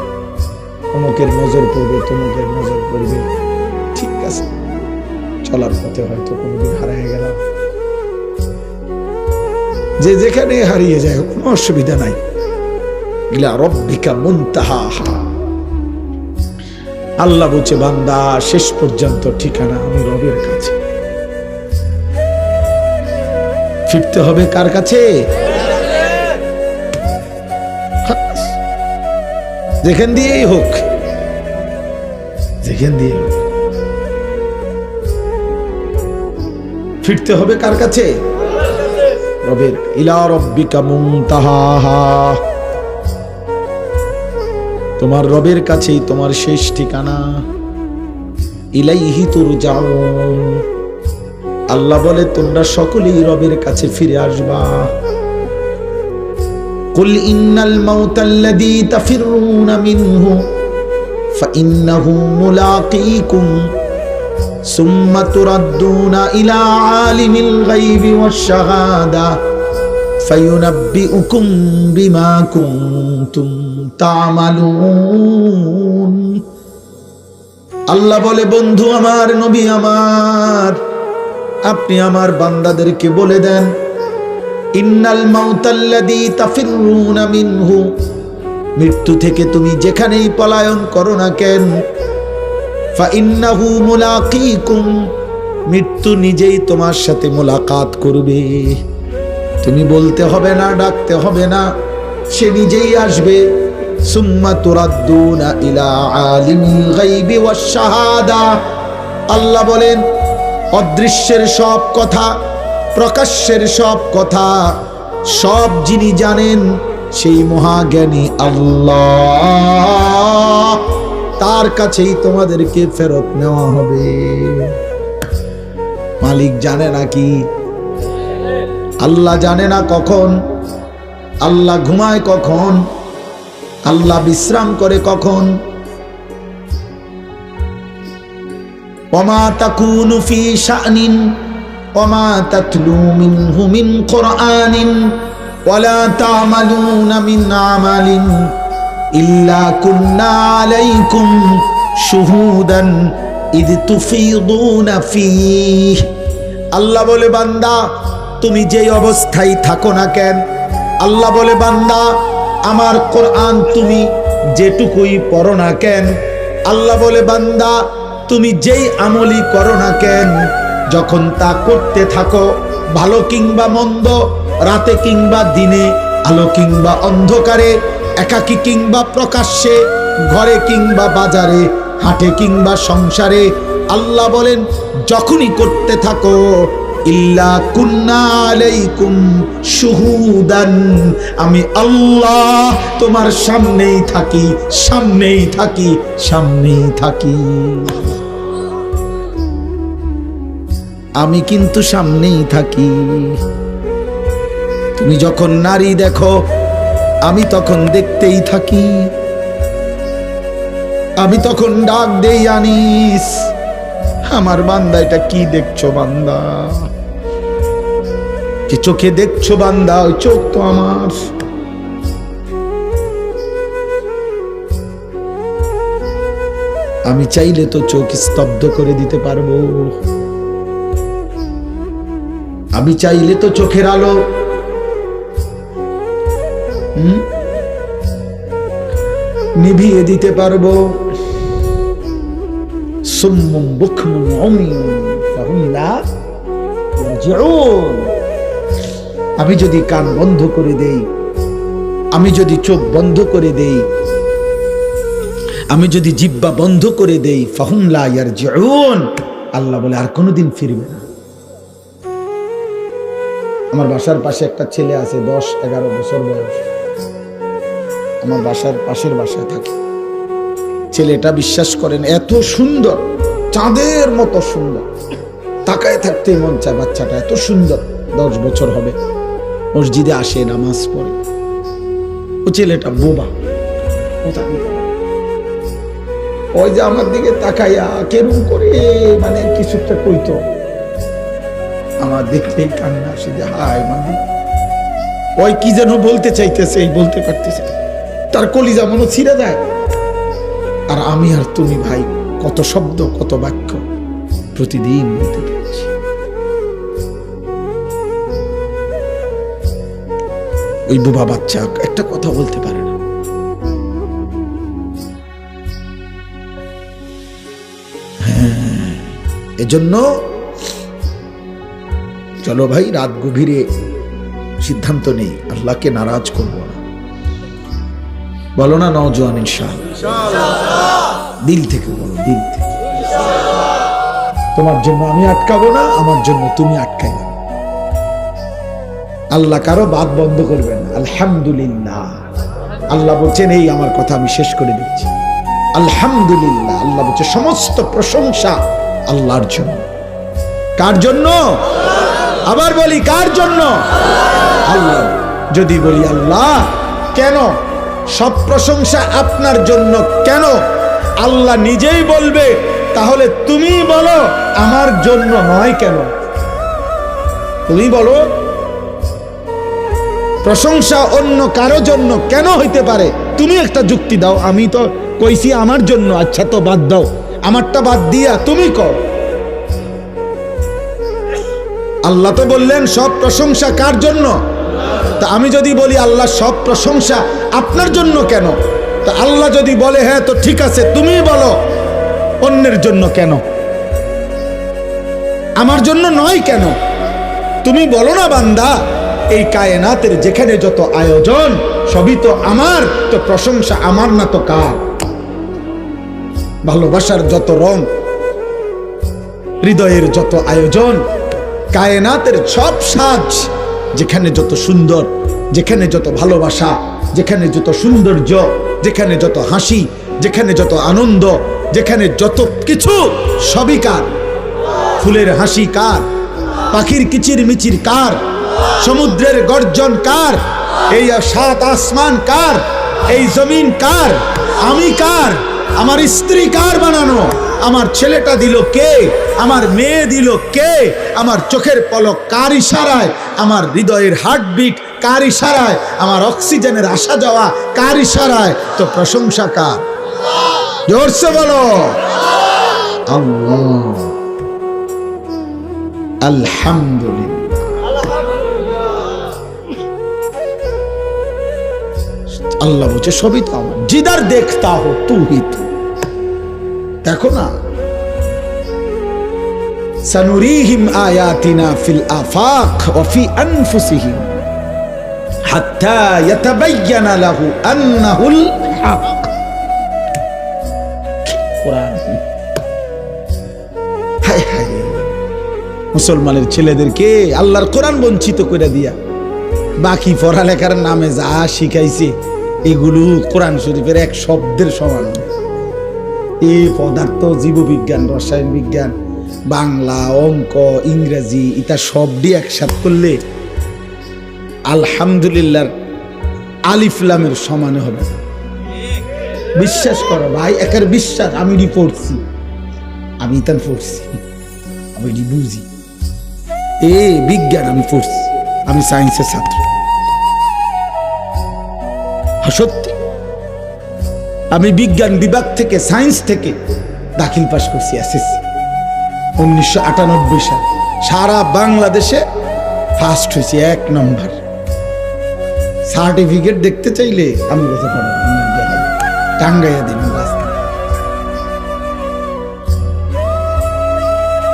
অমুকের নজর পড়বে, তমুকের নজর পড়বে। ঠিক আছে, চলার পথে হয়তো কোনোদিন হারিয়ে গেলাম, যে যেখানে হারিয়ে যায় কোনো অসুবিধা নাই। ইলা রব্বিকা মুনতাহাহা, আল্লাহ বলছে বান্দা শেষ পর্যন্ত ঠিকানা আমি রবের কাছে। ফিরতে হবে কার কাছে? যেখান দিয়েই হোক, যেখান দিয়ে হোক ফিরতে হবে কার কাছে? রবের। ইলা রব্বিকা মুনতাহাহা, তোমার রবের কাছেই তোমার শেষ ঠিকানা। ইলাইহি তুরজাউন, আল্লাহ বলে তোমরা সকলেই রবের কাছে ফিরে আসবা। কুল ইন্নাল মাউতাল্লাযী তাফিরুনা মিনহু ফাইন্নাহু মুলাকীকুম সুম্মা তুরাদ্দুনা ইলা আলিমিল গায়বি ওয়াশ শাহাদা ফায়ুনাব্বিউকুম বিমা কুনতুম তা'মালুন। আল্লাহ বলে বন্ধু আমার, নবী আমার, আপনি আমার বান্দাদেরকে বলে দেন, ইন্নাল মাউতাল্লাযী তাফিরুনা মিনহু, মৃত্যু থেকে তুমি যেখানেই পলায়ন করো না কেন, ফাইন্নাহু মুলাকীকুম, মৃত্যু নিজেই তোমার সাথে মোলাকাত করবে। তুমি বলতে হবে না, ডাকতে হবে না, সে নিজেই আসবে। সুম্মা তুরাদ্দুনা ইলা আলিমিল গায়বি ওয়াশ শাহাদা, আল্লাহ বলেন অদৃশ্যের সব কথা, প্রকাশ্যের সব কথা, সব যিনি জানেন সেই মহাজ্ঞানী আল্লাহ, তার কাছেই তোমাদেরকে ফেরত নেওয়া হবে। মালিক জানে না কি? আল্লাহ জানে না কখন, আল্লাহ ঘুমায় কখন, আল্লাহ বিশ্রাম করে কখন। ওমা তাকুনু ফি শা'নিন ওমা তাতলু মিনহু মিন কুরআনিন ওয়ালা তা'মালুনা মিন আমালিন ইল্লা কুন্না আলাইকুম শুহুদান ইদ তুফিদুনা ফীহ। আল্লাহ বলে বান্দা তুমি যেই অবস্থায় থাকো না কেন, আল্লাহ বলে বান্দা আমার কোরআন তুমি যেটুকুই পড়ো না কেন, আল্লাহ বলে বান্দা তুমি যেই আমলই করো না কেন, যখন তা করতে থাকো, ভালো কিংবা মন্দ, রাতে কিংবা দিনে, আলো কিংবা অন্ধকারে, একাকী কিংবা প্রকাশ্যে, ঘরে কিংবা বাজারে, হাটে কিংবা সংসারে, আল্লাহ বলেন যখনই করতে থাকো, ইল্লা কুন্না আলাইকুম শুহুদান, আমি আল্লাহ তোমার সামনেই থাকি, সামনেই থাকি, সামনেই থাকি। আমি কিন্তু সামনেই থাকি। তুমি যখন নারী দেখো, আমি তখন দেখতেই থাকি। আমি তখন ডাক দেই, আনিস আমার বান্দা এটা কি দেখছো বান্দা, যে চোখে দেখছো বান্দা, ওই চোখ তো আমার। আমি চাইলে তো চোখ স্তব্ধ করে দিতে পারবো, আমি চাইলে তো চোখের আলো নিভিয়ে দিতে পারবো। সুম্মুম বুকমুম উমিয়ুন ফাহুম লা ইয়ারজিউন, আমি যদি কান বন্ধ করে দেই, আমি যদি চোখ বন্ধ করে দেই, আমি যদি জিহ্বা বন্ধ করে দেই, ফাহুম লা ইয়ারজিউন, আল্লাহ বলে আর কোনোদিন ফিরবে না। আমার বাসার পাশে একটা ছেলে আছে, 10-11 বছর বয়স, আমার বাসার পাশের বাসায় থাকে। ছেলেটা বিশ্বাস করেন এত সুন্দর, চাঁদের মতো সুন্দর, তাকায় থাকতে মন চায়। বাচ্চাটা এত সুন্দর, 10 বছর হবে, মসজিদে আসে, নামাজ পড়ে। ও ছেলেটা বোবা, ওই যে আমার দিকে তাকাইয়া কেরম করে মানে কিছুটা কইতো, আমার দেখতেই কান্না আসে যে হায়, মানে ওই কি যেন বলতে চাইতেছে, এই বলতে পারতেছে, তার কলিজা মনে ছিঁড়ে যায়। আর আমি আর তুমি ভাই কত শব্দ, কত বাক্য প্রতিদিন বলতে পারছি। ওই বোবা বাচ্চা একটা কথা বলতে পারে না। হ্যাঁ, এজন্য চলো ভাই, রাত গভীরে সিদ্ধান্ত নেই, আল্লাহকে নারাজ করব না। বলো না নওজোয়ান ইনশাআল্লাহ, দিল থেকে বলো, দিল থেকে। তোমার জন্য আমি আটকাবো না, আমার জন্য তুমি আটকাইবে না। আল্লাহ কারো বাদ বন্ধ করবে না। আলহামদুলিল্লাহ, আল্লাহ বলছেন, এই আমার কথা আমি শেষ করে দিচ্ছি। আলহামদুলিল্লাহ, আল্লাহ বলছে সমস্ত প্রশংসা আল্লাহর জন্য। কার জন্য? আবার বলি, কার জন্য? আল্লাহ। যদি বলি আল্লাহ কেন, সব প্রশংসা আপনার জন্য কেন, আল্লাহ নিজেই বলবে, তাহলে তুমি বলো আমার জন্য নয় কেন? তুমি বলো প্রশংসা অন্য কারো জন্য কেন হইতে পারে? তুমি একটা যুক্তি দাও। আমি তো কইছি আমার জন্য, আচ্ছা তো বাদ দাও, আমারটা বাদ দিয়া তুমি কও। আল্লাহ তো বললেন সব প্রশংসা কার জন্য? তা আমি যদি বলি আল্লাহ সব প্রশংসা আপনার জন্য কেন, তা আল্লাহ যদি বলে হ্যাঁ তো ঠিক আছে, তুমি বলো অন্যের জন্য কেন, আমার জন্য নয় কেন? তুমি বলো না বান্দা, এই কায়নাতের যেখানে যত আয়োজন সবই তো আমার, তো প্রশংসা আমার না তো কার? ভালোবাসার যত রং, হৃদয়ের যত আয়োজন, কায়নাতের সব সাজ, যেখানে যত সুন্দর, যেখানে যত ভালোবাসা, যেখানে যত সৌন্দর্য, যেখানে যত হাসি, যেখানে যত আনন্দ, যেখানে যত কিছু, সবই কার? ফুলের হাসি কার? পাখির কিচির মিচির কার? সমুদ্রের গর্জন কার? এই সাত আসমান কার? এই জমিন কার? আমি কার? আমার স্ত্রী কার বানানো? আমার ছেলেটা দিল কে? আমার মেয়ে দিল কে? আমার চোখের পলক কার ইশারায়? আমার হৃদয়ের হার্টবিট কার ইশারায়? আমার অক্সিজেনের আসা যাওয়া কার ইশারায়? তো প্রশংসা কার? জোরসে বলো আল্লাহ। আলহামদুলিল্লাহ। আল্লাহ বলছে সবই তো আমার। জিদার দেখতা হো তু হি তু। দেখো না, সানুরিহিম আয়াতিনা ফিল আফাক ওয়া ফি আনফুসিহিম হাত্তা ইয়াতাবায়্যানা লাহু আন্নাহুল হক। কোরআন। হায় হায়, মুসলমানের ছেলেদেরকে আল্লাহর কোরআন বঞ্চিত করে দিয়া বাকি পড়ালেখার নামে যা শিখাইছে এগুলো কোরআন শরীফের এক শব্দের সমান। এই পদার্থ, জীববিজ্ঞান, রসায়ন বিজ্ঞান, বাংলা, অঙ্ক, ইংরেজি, এটা সবটি একসাথ করলে আলহামদুলিল্লাহর আলিফ লামের সমানে হবে। বিশ্বাস করো ভাই, একের বিশ্বাস। আমি পড়ছি, আমি তার পড়ছি, আমি বুঝি। বিজ্ঞান আমি পড়ছি, আমি সায়েন্সের ছাত্র। সত্যি, আমি বিজ্ঞান বিভাগ থেকে, সায়েন্স থেকে দাখিল পাস করছি এসএসসি 1998 সাল। সারা বাংলাদেশে ফার্স্ট হয়েছি, 1 নম্বর। সার্টিফিকেট দেখতে চাইলে আমি কথা পারবো, টাঙ্গাইয়া দিন রাস্তা।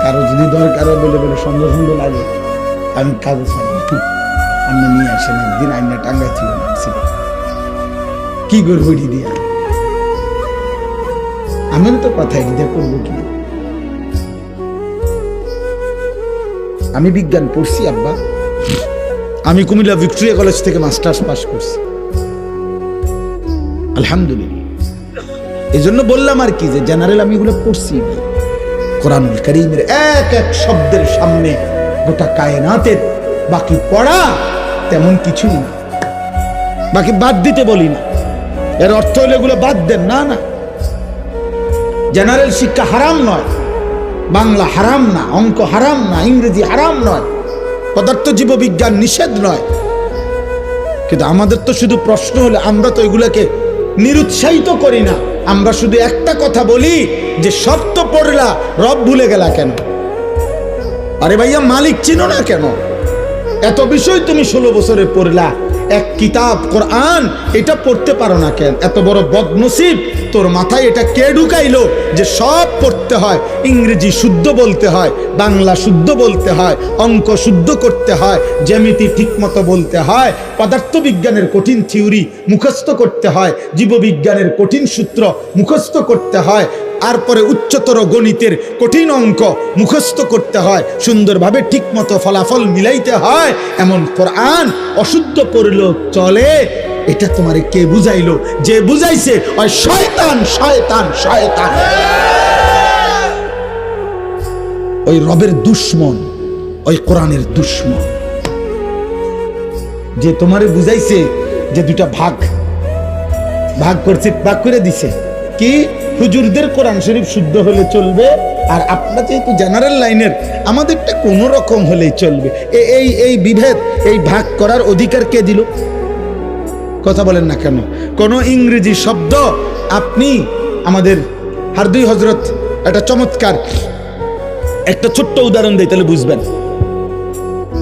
কারো যদি দরকার বলে বলে সন্দেহ সন্দেহ লাগে, আমি কাগজ পাবো, আমি নিয়ে আসেন একদিন। আইনা টাঙ্গাই ছিল কি করবো দিয়া, আমি তো কথা এটা করবো কি? আমি বিজ্ঞান পড়ছি আব্বা। আমি কুমিল্লা ভিক্টোরিয়া কলেজ থেকে মাস্টার্স পাস করছি, আলহামদুলিল্লাহ। এই জন্য বললাম আর কি, যে জেনারেল আমি এগুলো পড়ছি। কোরআনুল কারীমের এক এক শব্দের সামনে গোটা কায়নাতের বাকি পড়া তেমন কিছুই না। বাকি বাদ দিতে বলি না, এর অর্থ হলে এগুলো বাদ দেন না। না, জেনারেল শিক্ষা হারাম নয়, বাংলা হারাম না, অঙ্ক হারাম না, ইংরেজি হারাম নয়, পদার্থ জীববিজ্ঞান নিষেধ নয়। কিন্তু আমাদের তো শুধু প্রশ্ন হলে আমরা তো এগুলোকে নিরুৎসাহিত করি না। আমরা শুধু একটা কথা বলি যে সব তো পড়লা, রব ভুলে গেলা কেন? আরে ভাইয়া, মালিক চিনো না কেন? এত বিষয় তুমি 16 বছরে পড়লা, এক কিতাব কোরআন, এটা পড়তে পারো না কেন? এত বড় বদনসিব তোর মাথায় এটা কে ঢুকাইলো যে সব পড়তে হয়, ইংরেজি শুদ্ধ বলতে হয়, বাংলা শুদ্ধ বলতে হয়, অঙ্ক শুদ্ধ করতে হয়, জ্যামিতি ঠিকমতো বলতে হয়, পদার্থবিজ্ঞানের কঠিন থিওরি মুখস্থ করতে হয়, জীববিজ্ঞানের কঠিন সূত্র মুখস্থ করতে হয়, তারপরে উচ্চতর গণিতের কঠিন অঙ্ক মুখস্থ করতে হয়, সুন্দরভাবে ঠিকমতো ফলাফল মিলাইতে হয়। এমন কোরআন অশুদ্ধ পড়লেও চলে, এটা তোমারে কে বুঝাইলো? যে বুঝাইছে ওই শয়তান, শয়তান, শয়তান, ওই রবের দুশ্মন, ওই কোরআনের দুশ্মন। যে তোমারে বুঝাইছে যে দুটা ভাগ ভাগ করছে, ভাগ করে দিছে কি হুজুরদের কোরআন শরীফ শুদ্ধ হলে চলবে, আর আপনারা যেহেতু জেনারেল লাইনের আমাদেরটা কোনো রকম হলেই চলবে। এই বিভেদ, এই ভাগ করার অধিকার কে দিল? কথা বলেন না কেন? কোন ইংরেজি শব্দ আপনি আমাদের হারদুই হজরত একটা চমৎকার একটা ছোট্ট উদাহরণ দেই তাহলে বুঝবেন।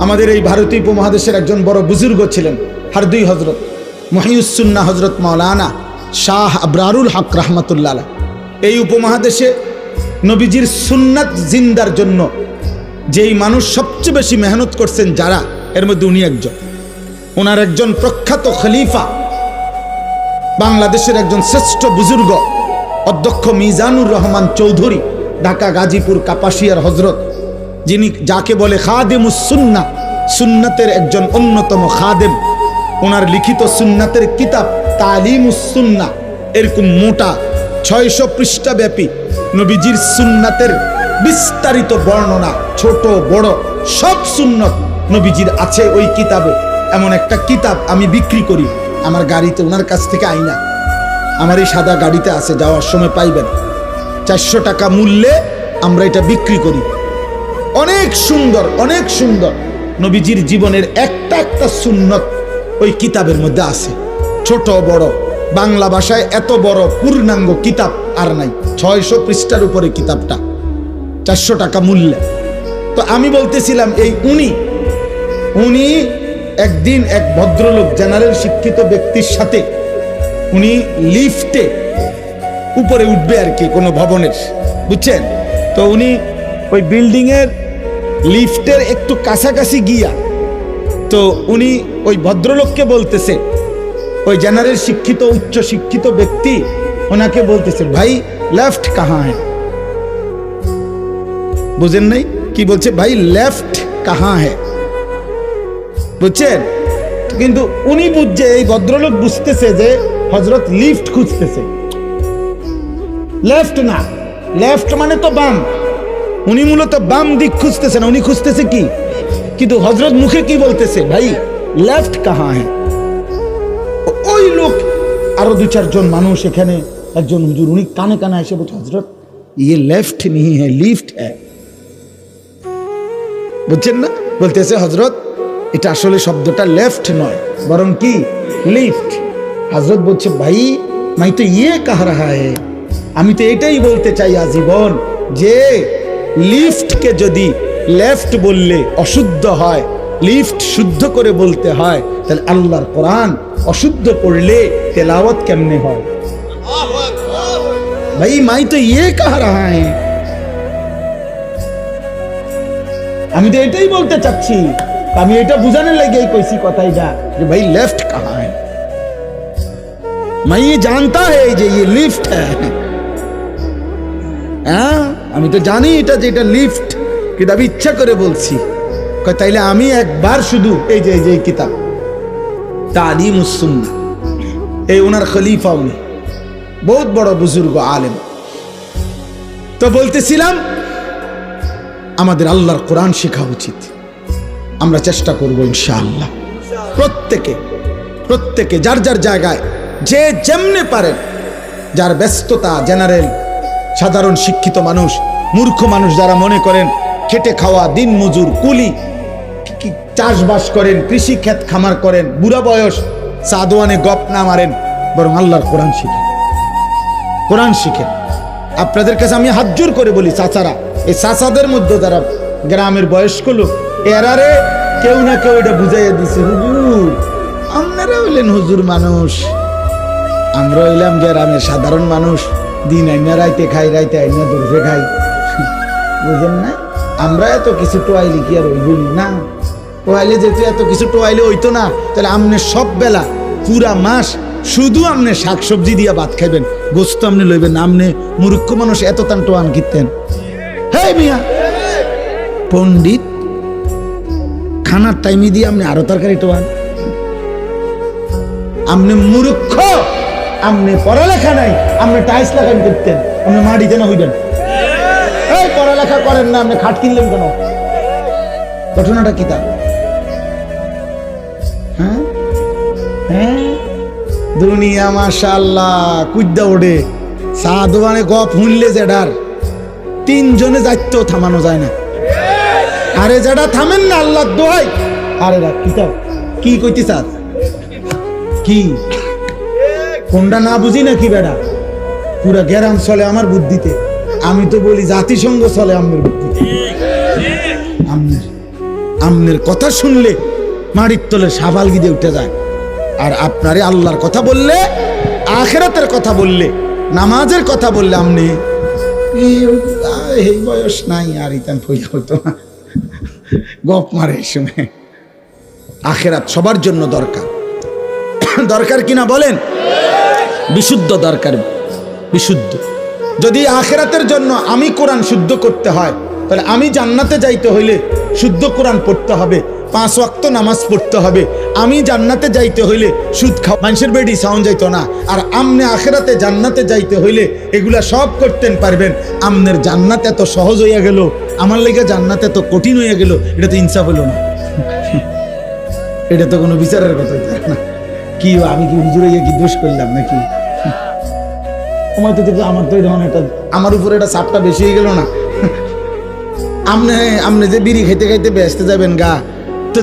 আমাদের এই ভারতীয় উপমহাদেশের একজন বড় বুজুর্গ ছিলেন হারদুই হজরত মহিউসুন্নাহ হজরত মাওলানা শাহ আবরারুল হক রহমতুল্লাহ। এই উপমহাদেশে নবীজির সুন্নাত জিন্দার জন্য যেই মানুষ সবচেয়ে বেশি মেহনত করছেন যারা, এর মধ্যে উনি একজন। ওনার একজন প্রখ্যাত খলিফা, বাংলাদেশের একজন শ্রেষ্ঠ বুজুর্গ অধ্যক্ষ মিজানুর রহমান চৌধুরী, ঢাকা গাজীপুর কাপাসিয়ার হজরত, যিনি যাকে বলে খাদেমুস সুন্নাহ, সুন্নাতের একজন অন্যতম খাদেম। ওনার লিখিত সুন্নাতের কিতাব তালিমুস সুন্নাহ, এরকম মোটা 600 পৃষ্ঠা ব্যাপী নবীজির সুন্নাতের বিস্তারিত বর্ণনা, ছোট বড় সব সুন্নত নবীজির আছে ওই কিতাবে। এমন একটা কিতাব আমি বিক্রি করি আমার গাড়িতে, ওনার কাছ থেকে আইনা, আমার এই সাদা গাড়িতে আছে, যাওয়ার সময় পাইবেন। 400 টাকা মূল্যে আমরা এটা বিক্রি করি। অনেক সুন্দর, অনেক সুন্দর নবীজির জীবনের একটা একটা সুন্নত ওই কিতাবের মধ্যে আছে, ছোট বড়। বাংলা ভাষায় এত বড় পূর্ণাঙ্গ কিতাব আর নাই, 600 পৃষ্ঠার উপরে কিতাবটা, 400 টাকা মূল্যে। তো আমি বলতেছিলাম এই উনি একদিন এক ভদ্রলোক জেনারেল শিক্ষিত ব্যক্তির সাথে উনি লিফটে উপরে উঠবে আর কি কোনো ভবনের, বুঝছেন? তো উনি ওই বিল্ডিং এর লিফটের একটু কাছাকাছি গিয়া, তো উনি ওই ভদ্রলোককে বলতেছে, ওই জেনারেল শিক্ষিত উচ্চ শিক্ষিত ব্যক্তি ওনাকে বলতেছে, ভাই লেফট কাহা হ্যাঁ? বুঝেন নাই কি বলছে? ভাই লেফট কাহা হ্যাঁ, বুঝছেন? কিন্তু উনি বুঝছে, এই ভদ্রলোক বুঝতেছে যে হযরত লিফট খুঁজতেছে, লেফট না, লেফট মানে তো বাম। উনি মূলত বাম দিক খুঁজতেছে না, উনি খুঁজতেছে কি? কিন্তু হযরত মুখে কি বলতেছে? ভাই লেফট কাহা হ্যাঁ। ওই লোক আরো 2-4 জন মানুষ, এখানে একজন হুজুর, উনি কানে কানে এসে বলছে, হযরত ये लेफ्ट नहीं है, লিফট है। বুঝছেন না? বলতেছে হযরত এটা আসলে শব্দটা লেফট নয়, বরং কি লিফট। হযরত বলছে, ভাই मैं तो ये कह रहा है, আমি তো এটাই বলতে চাই আজীবন, যে লিফটকে যদি লেফট বললে অশুদ্ধ হয়, লিফট শুদ্ধ করে বলতে হয়, তাহলে আল্লাহর কোরআন অশুদ্ধ পড়লে তেলাওয়াত কেমনে হয়? ভাই मैं तो ये कह रहा है, আমি তো এটাই বলতে চাচ্ছি, আমি এটা বুঝানোর লাগে কইছি কথাইটা যে ভাই লেফট कहां है, मैं ये जानता है যে ये লিফট है। হ্যাঁ আমি তো জানি এটা যে এটা লিফট, কিন্তু আমি ইচ্ছা করে বলছি। তাইলে আমি একবার শুধু এই যে কিতাব তালিমুস সুন্নাহ, এই ওনার খলিফা, উনি বহুত বড় বুজুর্গ আলেম। তো বলতেছিলাম আমাদের আল্লাহর কোরআন শেখা উচিত, আমরা চেষ্টা করব ইনশাআল্লাহ। প্রত্যেকে যার যার জায়গায় যে যেমনে পারেন, যার ব্যস্ততা, জেনারেল সাধারণ শিক্ষিত মানুষ, মূর্খ মানুষ যারা মনে করেন খেটে খাওয়া দিন মজুর কুলি, চাষবাস করেন, কৃষি ক্ষেত খামার করেন, বুড়া বয়স সাদওয়ানে গপ না মারেন, বরং আল্লাহর কোরআন শিখেন, কোরআন শিখেন। আপনাদের কাছে আমি হাত জোর করে বলি, চাচারা, এই চাচাদের মধ্যে যারা গ্রামের বয়স্ক লোক, এরারে কেউ না কেউ এটা বুঝাইয়া দিছে, হুজুর আপনারা হইলেন হুজুর মানুষ, আমরা হইলাম গ্রামের সাধারণ মানুষ। দিন আইনা রাইতে খাই, রাইতে আইনা দূরে খাই, বুঝেন না? আমরা এত কিছু টোয়াইলি কি আর ওইগুলি না? টোয়াইলে যেহেতু এত কিছু টোয়াইলে হইতো না, তাহলে আপনি সব বেলা পুরা মাস শুধু আপনি শাকসবজি দিয়া ভাত খাইবেন, গোস্ত আপনি লইবেন না। আপনি মূর্খ মানুষ এত তান টোয়ান কিনতেন? হে মিয়া পণ্ডিত, খানার টাইমে দিয়ে আপনি আরো তরকারি টোয়ান। আপনি মূর্খ, আপনি পড়ালেখা নাই, আপনি টাইলস লাগান করতেন, আপনি মাটিতে না হইবেন। এই পড়ালেখা করেন না, আপনি খাট কিনলেন কেন? ঘটনাটা কি তা? হ্যাঁ হ্যাঁ, দুনিয়া মাশাআল্লাহ কুদ্দা ওড়ে। চা দোকানে গপ শুনলে যেডার তিনজনে যাইতো থামানো যায় না। আরে যেটা থামেন না আল্লাহ দোহাই। আরে রাখ কি তা, কি কইতে চাস? কি কোনটা না বুঝি না কি বেড়া? পুরা গ্রাম চলে আমার বুদ্ধিতে। আমি তো বলি জাতিসংঘ চলে আমার বুদ্ধিতে। আমনের কথা শুনলে মাটির তলে সাবাল গিয়ে উঠে যায়। আর আপনারে আল্লাহর কথা বললে, আখিরাতের কথা বললে, নামাজের কথা বললে আপনি এই বয়স নাই আর ইতান ফইলা হতো না, গপ মারে এই সময়। আখিরাত সবার জন্য দরকার, দরকার কিনা বলেন? বিশুদ্ধ দরকার, বিশুদ্ধ। যদি আখিরাতের জন্য আমি কোরআন শুদ্ধ করতে হয়, তাহলে আমি জান্নাতে যাইতে হইলে শুদ্ধ কোরআন পড়তে হবে, 5 ওয়াক্ত নামাজ পড়তে হবে। আমি জান্নাতে যাইতে হইলে সুদ খাওয়া, মানুষের বেডি সাউন্ড যাইতো না। আর আমনে আখিরাতে জান্নাতে যাইতে হইলে এগুলা সব করতেন পারবেন। আমনের জান্নাত এত সহজ হইয়া গেল, আমার লেগে জান্নাত এত কঠিন হইয়া গেল, এটা তো ইনসাফ হলো না। এটা তো কোনো বিচারের কথা না। কি আমি কি হুজুর হইয়া কি দোষ করলাম নাকি? আমার তো আমার উপরে এটা চাপটা বেশি হয়ে গেল না? আপনি যে বিড়ি খাইতে খাইতে ব্যস্ত যাবেন গা, তো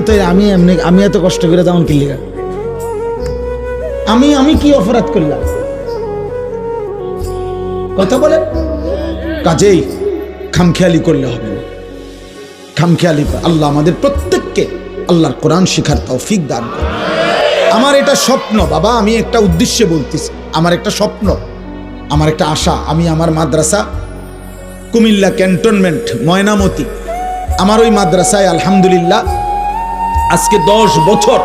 আমি এত কষ্ট করে যেমন কিনলি গা, আমি কি অপরাধ করলাম? কথা বলে কাজেই খামখেয়ালি করলে হবে না, খামখেয়ালি। আল্লাহ আমাদের প্রত্যেককে আল্লাহর কোরআন শিখার তৌফিক দান করে। আমার এটা স্বপ্ন বাবা, আমি একটা উদ্দেশ্যে বলতেছি, আমার একটা স্বপ্ন, আমার একটা আশা। আমি আমার মাদ্রাসা কুমিল্লা ক্যান্টনমেন্ট ময়নামতি, আমার ওই মাদ্রাসায় আলহামদুলিল্লাহ আজকে 10 বছর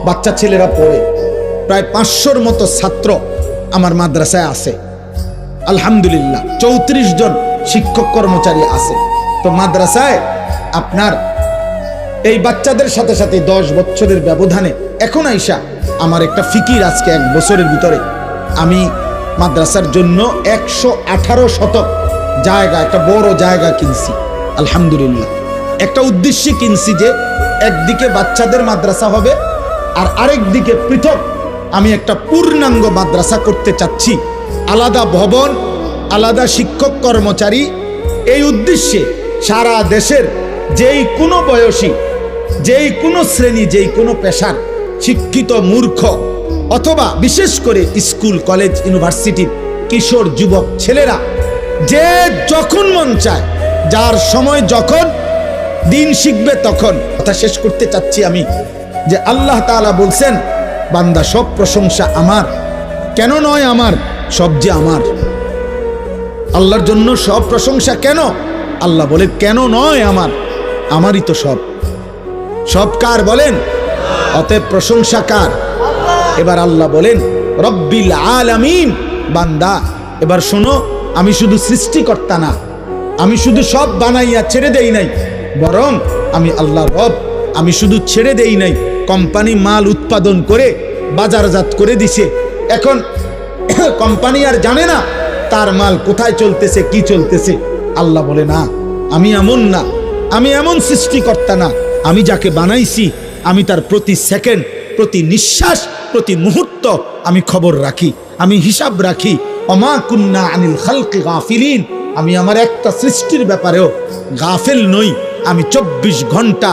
বাচ্চা ছেলেরা পড়ে। প্রায় 500-র মতো ছাত্র আমার মাদ্রাসায় আছে আলহামদুলিল্লাহ। 34 জন শিক্ষক কর্মচারী আছে। তো মাদ্রাসায় আপনার এই বাচ্চাদের সাথে সাথে 10 বছরের ব্যবধানে এখন আইসা আমার একটা ফিকির, আজকে 1 বছরের ভিতরে আমি মাদ্রাসার জন্য 118 শতক জায়গা, একটা বড় জায়গা কিনছি আলহামদুলিল্লাহ। একটা উদ্দেশ্যে কিনছি যে একদিকে বাচ্চাদের মাদ্রাসা হবে আর আরেক দিকে পৃথক আমি একটা পূর্ণাঙ্গ মাদ্রাসা করতে চাচ্ছি, আলাদা ভবন, আলাদা শিক্ষক কর্মচারী। এই উদ্দেশ্যে সারা দেশের যেই কোনো বয়সী, যেই কোনো শ্রেণী, যেই কোনো পেশার শিক্ষিত মূর্খ অথবা বিশেষ করে স্কুল কলেজ ইউনিভার্সিটির কিশোর যুবক ছেলেরা যে যখন মন চায়, যার সময় যখন দিন শিখবে তখন। কথা শেষ করতে চাচ্ছি আমি যে আল্লাহ তাআলা বলছেন, বান্দা সব প্রশংসা আমার। কেন নয় আমার? সব যে আমার। আল্লাহর জন্য সব প্রশংসা কেন? আল্লাহ বলে কেন নয় আমার, আমারই তো সব। সব কার বলেন? অতএব প্রশংসা কার? এবার আল্লাহ বলেন রব্বিল আলামিন। বান্দা এবার শোনো, আমি শুধু সৃষ্টিকর্তা না, আমি শুধু সব বানাইয়া ছেড়ে দেই নাই, বরং আমি আল্লাহ রব। আমি শুধু ছেড়ে দেই নাই, কোম্পানি মাল উৎপাদন করে বাজারজাত করে দিছে। এখন কোম্পানি আর জানে না তার মাল কোথায় চলতেছে, কি চলতেছে। আল্লাহ বলে না, আমি এমন না, আমি এমন সৃষ্টিকর্তা না। আমি যাকে বানাইছি আমি তার প্রতি সেকেন্ড, প্রতি নিঃশ্বাস, প্রতি মুহূর্ত আমি খবর রাখি, আমি হিসাব রাখি। ওমা কুন্না আনিল খালকি গাফিলিন। আমি আমার একটা সৃষ্টির ব্যাপারেও গাফেল নই। আমি 24 ঘন্টা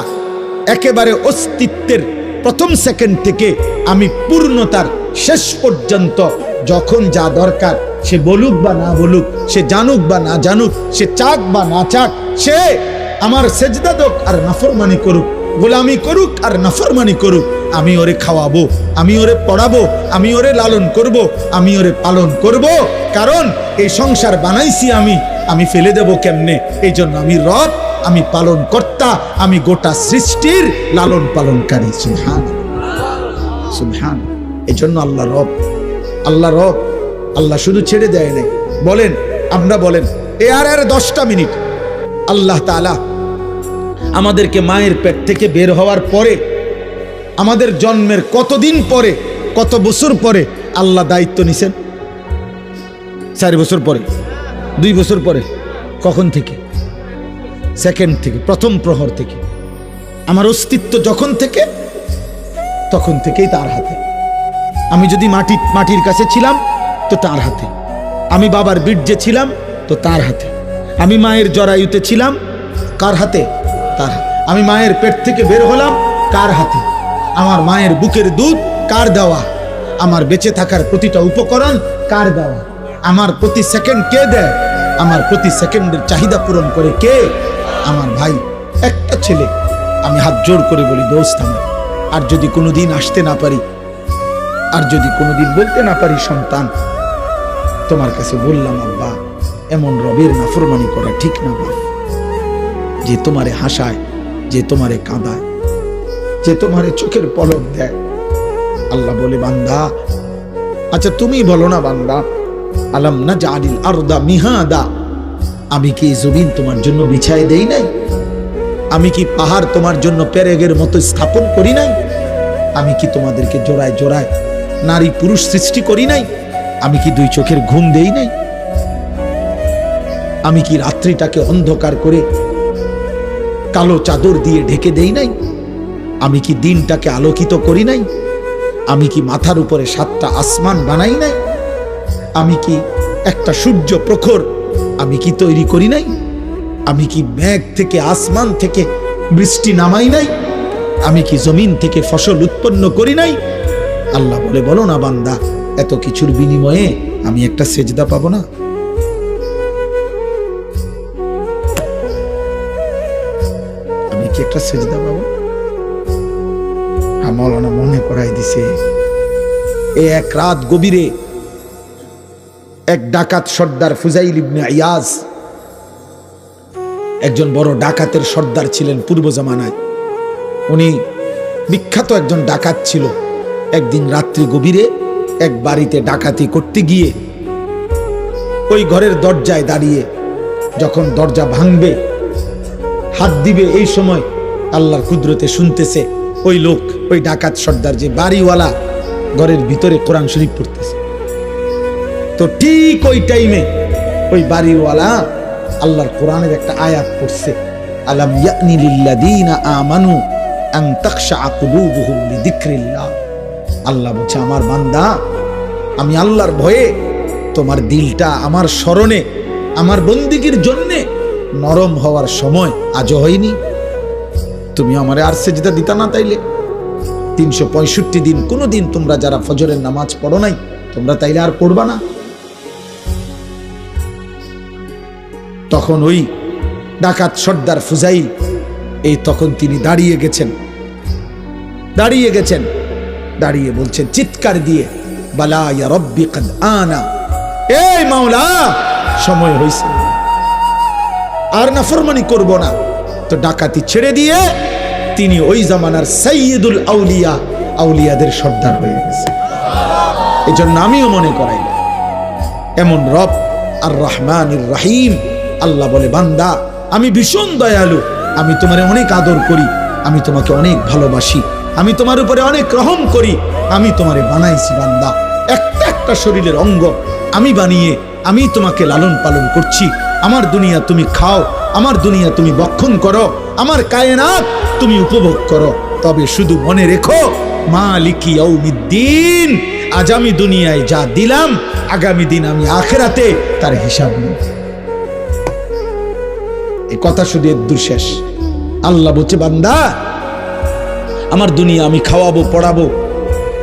একেবারে অস্তিত্বের প্রথম সেকেন্ড থেকে আমি পূর্ণতার শেষ পর্যন্ত যখন যা দরকার, সে বলুক বা না বলুক, সে জানুক বা না জানুক, সে চাক বা না চাক, সে আমার সেজদা দোক আর নাফরমানি করুক, গোলামি করুক আর নাফরমানি করুক, আমি ওরে খাওয়াবো, আমি ওরে পড়াবো, আমি ওরে লালন করব, আমি ওরে পালন করব। কারণ এই সংসার বানাইছি আমি ফেলে দেব কেমনে? এই জন্য আমি রব, আমি পালন কর্তা, আমি গোটা সৃষ্টির লালন পালনকারী। সুবহান সুবহান। এই জন্য আল্লাহ রব, আল্লাহ রব। আল্লাহ শুধু ছেড়ে দেয় নাই। বলেন, আমরা বলেন আর 10টা মিনিট আল্লাহ তাআলা আমাদেরকে মায়ের পেট থেকে বের হওয়ার পরে, আমাদের জন্মের কতদিন পরে, কত বছর পরে আল্লাহ দায়িত্ব নিছেন? 4 বছর পরে, 2 বছর পরে। কখন থেকে? সেকেন্ড থেকে, প্রথম প্রহর থেকে। আমার অস্তিত্ব যখন থেকে, তখন থেকেই তার হাতে। আমি যদি মাটির কাছে ছিলাম তো তার হাতে, আমি বাবার বীর্যে ছিলাম তো তার হাতে, আমি মায়ের জরায়ুতে ছিলাম কার হাতে? তার হাতে। আমি মায়ের পেট থেকে বের হলাম কার হাতে? আমার মায়ের বুকের দুধ কার দেওয়া? আমার বেঁচে থাকার প্রতিটা উপকরণ কার দেওয়া? আমার প্রতি সেকেন্ড কে দেয়? আমার প্রতি সেকেন্ডের চাহিদা পূরণ করে কে? আমার ভাই। একটা ছেলে, আমি হাত জোর করে বলি, দোস্ত আমার, আর যদি কোনোদিন আসতে না পারি, আর যদি কোনোদিন বলতে না পারি, সন্তান তোমার কাছে বললাম, আব্বা এমন রবের নাফরমানি করা ঠিক না বাপ, যে তোমারে হাসায়, যে তোমারে কাঁদায়, যে তোমারে চোখের পলক দেয়। আল্লাহ বলে, বান্দা, আচ্ছা তুমি বলো না বান্দা, আলাম না জালিল আরদা মিহাদা, আমি কি জমিন তোমার জন্য বিছায় দেই নাই? আমি কি পাহাড় তোমার জন্য পেরেগের মতো স্থাপন করি নাই? আমি কি তোমাদেরকে জোড়ায় জোড়ায় নারী পুরুষ সৃষ্টি করি নাই? আমি কি 2 চোখের ঘুম দেই নাই? আমি কি রাত্রিটাকে অন্ধকার করে কালো চাদর দিয়ে ঢেকে দেই নাই? আমি কি দিনটাকে আলোকিত করি নাই? আমি কি মাথার উপরে 7টা আসমান বানাই নাই? আমি কি একটা সূর্য প্রখর আমি কি তৈরি করি নাই? আমি কি মেঘ থেকে, আসমান থেকে বৃষ্টি নামাই নাই? আমি কি জমিন থেকে ফসল উৎপন্ন করি নাই? আল্লাহ বলে, বলো না বান্দা, এত কিছুর বিনিময়ে আমি একটা সেজদা পাবো না? আমি কি একটা সেজদা পাবো? মাওলানা মনে করাই দিছে, এই এক রাত গভীরে এক ডাকাত সর্দার ফুজাইল ইবনে ইয়াজ, একজন বড় ডাকাতের সর্দার ছিলেন পূর্ব জামানায়। উনি বিখ্যাত একজন ডাকাত ছিল। একদিন রাত্রি গভীরে এক বাড়িতে ডাকাতি করতে গিয়ে ওই ঘরের দরজায় দাঁড়িয়ে, যখন দরজা ভাঙবে, হাত দিবে, এই সময় আল্লাহর কুদরতে শুনতেছে ওই লোক, ওই ডাকাত সর্দার, যে বাড়িওয়ালা, ঘরের ভিতরে কোরআন শরীফ পড়তেছে। তো ঠিক ওই টাইমে ওই বাড়িওয়ালা আল্লাহর কোরআনের একটা আয়াত পড়ছে, আলাম ইয়ানি লিল্লাযীনা আমানু আন তাখশা কুলুবুহুম লিযিকরিল্লাহ। আল্লাহ বলছে, আমার বান্দা, আমি আল্লাহর ভয়ে তোমার দিলটা আমার স্মরণে, আমার বন্দিগির জন্য নরম হওয়ার সময় আজও হয়নি? তুমি আমারে আর সেজদা দিতা না? তাইলে 365 দিন কোনোদিন তোমরা যারা ফজরের নামাজ পড়ো নাই, তোমরা তাইলে আর পড়বা না? তখন ওই ডাকাত সর্দার ফুজাইল, এই তখন তিনি দাঁড়িয়ে গেছেন, দাঁড়িয়ে বলছেন চিৎকার দিয়ে, বালা ইয়া রব্বি কদ আনা, এই মাওলা সময় হয়েছে, আর নাফরমানি করব না। তো ডাকাতি ছেড়ে দিয়ে তিনি ওই জামানার সাইয়্যিদুল আউলিয়া, আউলিয়াদের সর্দার হয়ে গেছে। এই জন্য আমিও মনে করাই, এমন রব আর রহমানির রহিম। আল্লাহ বলে, বান্দা আমি ভীষণ দয়ালু, আমি তোমারে অনেক আদর করি, আমি তোমাকে অনেক ভালোবাসি, আমি তোমার উপরে অনেক রহম করি। আমি তোমারে বানাইছি বান্দা, একটা একটা শরীরের অঙ্গ আমি বানিয়ে আমি তোমাকে লালন পালন করছি। আমার দুনিয়া তুমি খাও, আমার দুনিয়া তুমি ভক্ষণ করো, আমার কায়নাত তুমি উপভোগ করো। তবে শুধু মনে রেখো, মালিকি ইয়াউমিদ্দিন, আজ আমি দুনিয়ায় যা দিলাম, আগামী দিন আমি আখিরাতে তার হিসাব নেব। এই কথা শুধু এদ্দুর শেষ। আল্লাহ বলছে, বান্দা আমার দুনিয়া আমি খাওয়াবো, পড়াবো,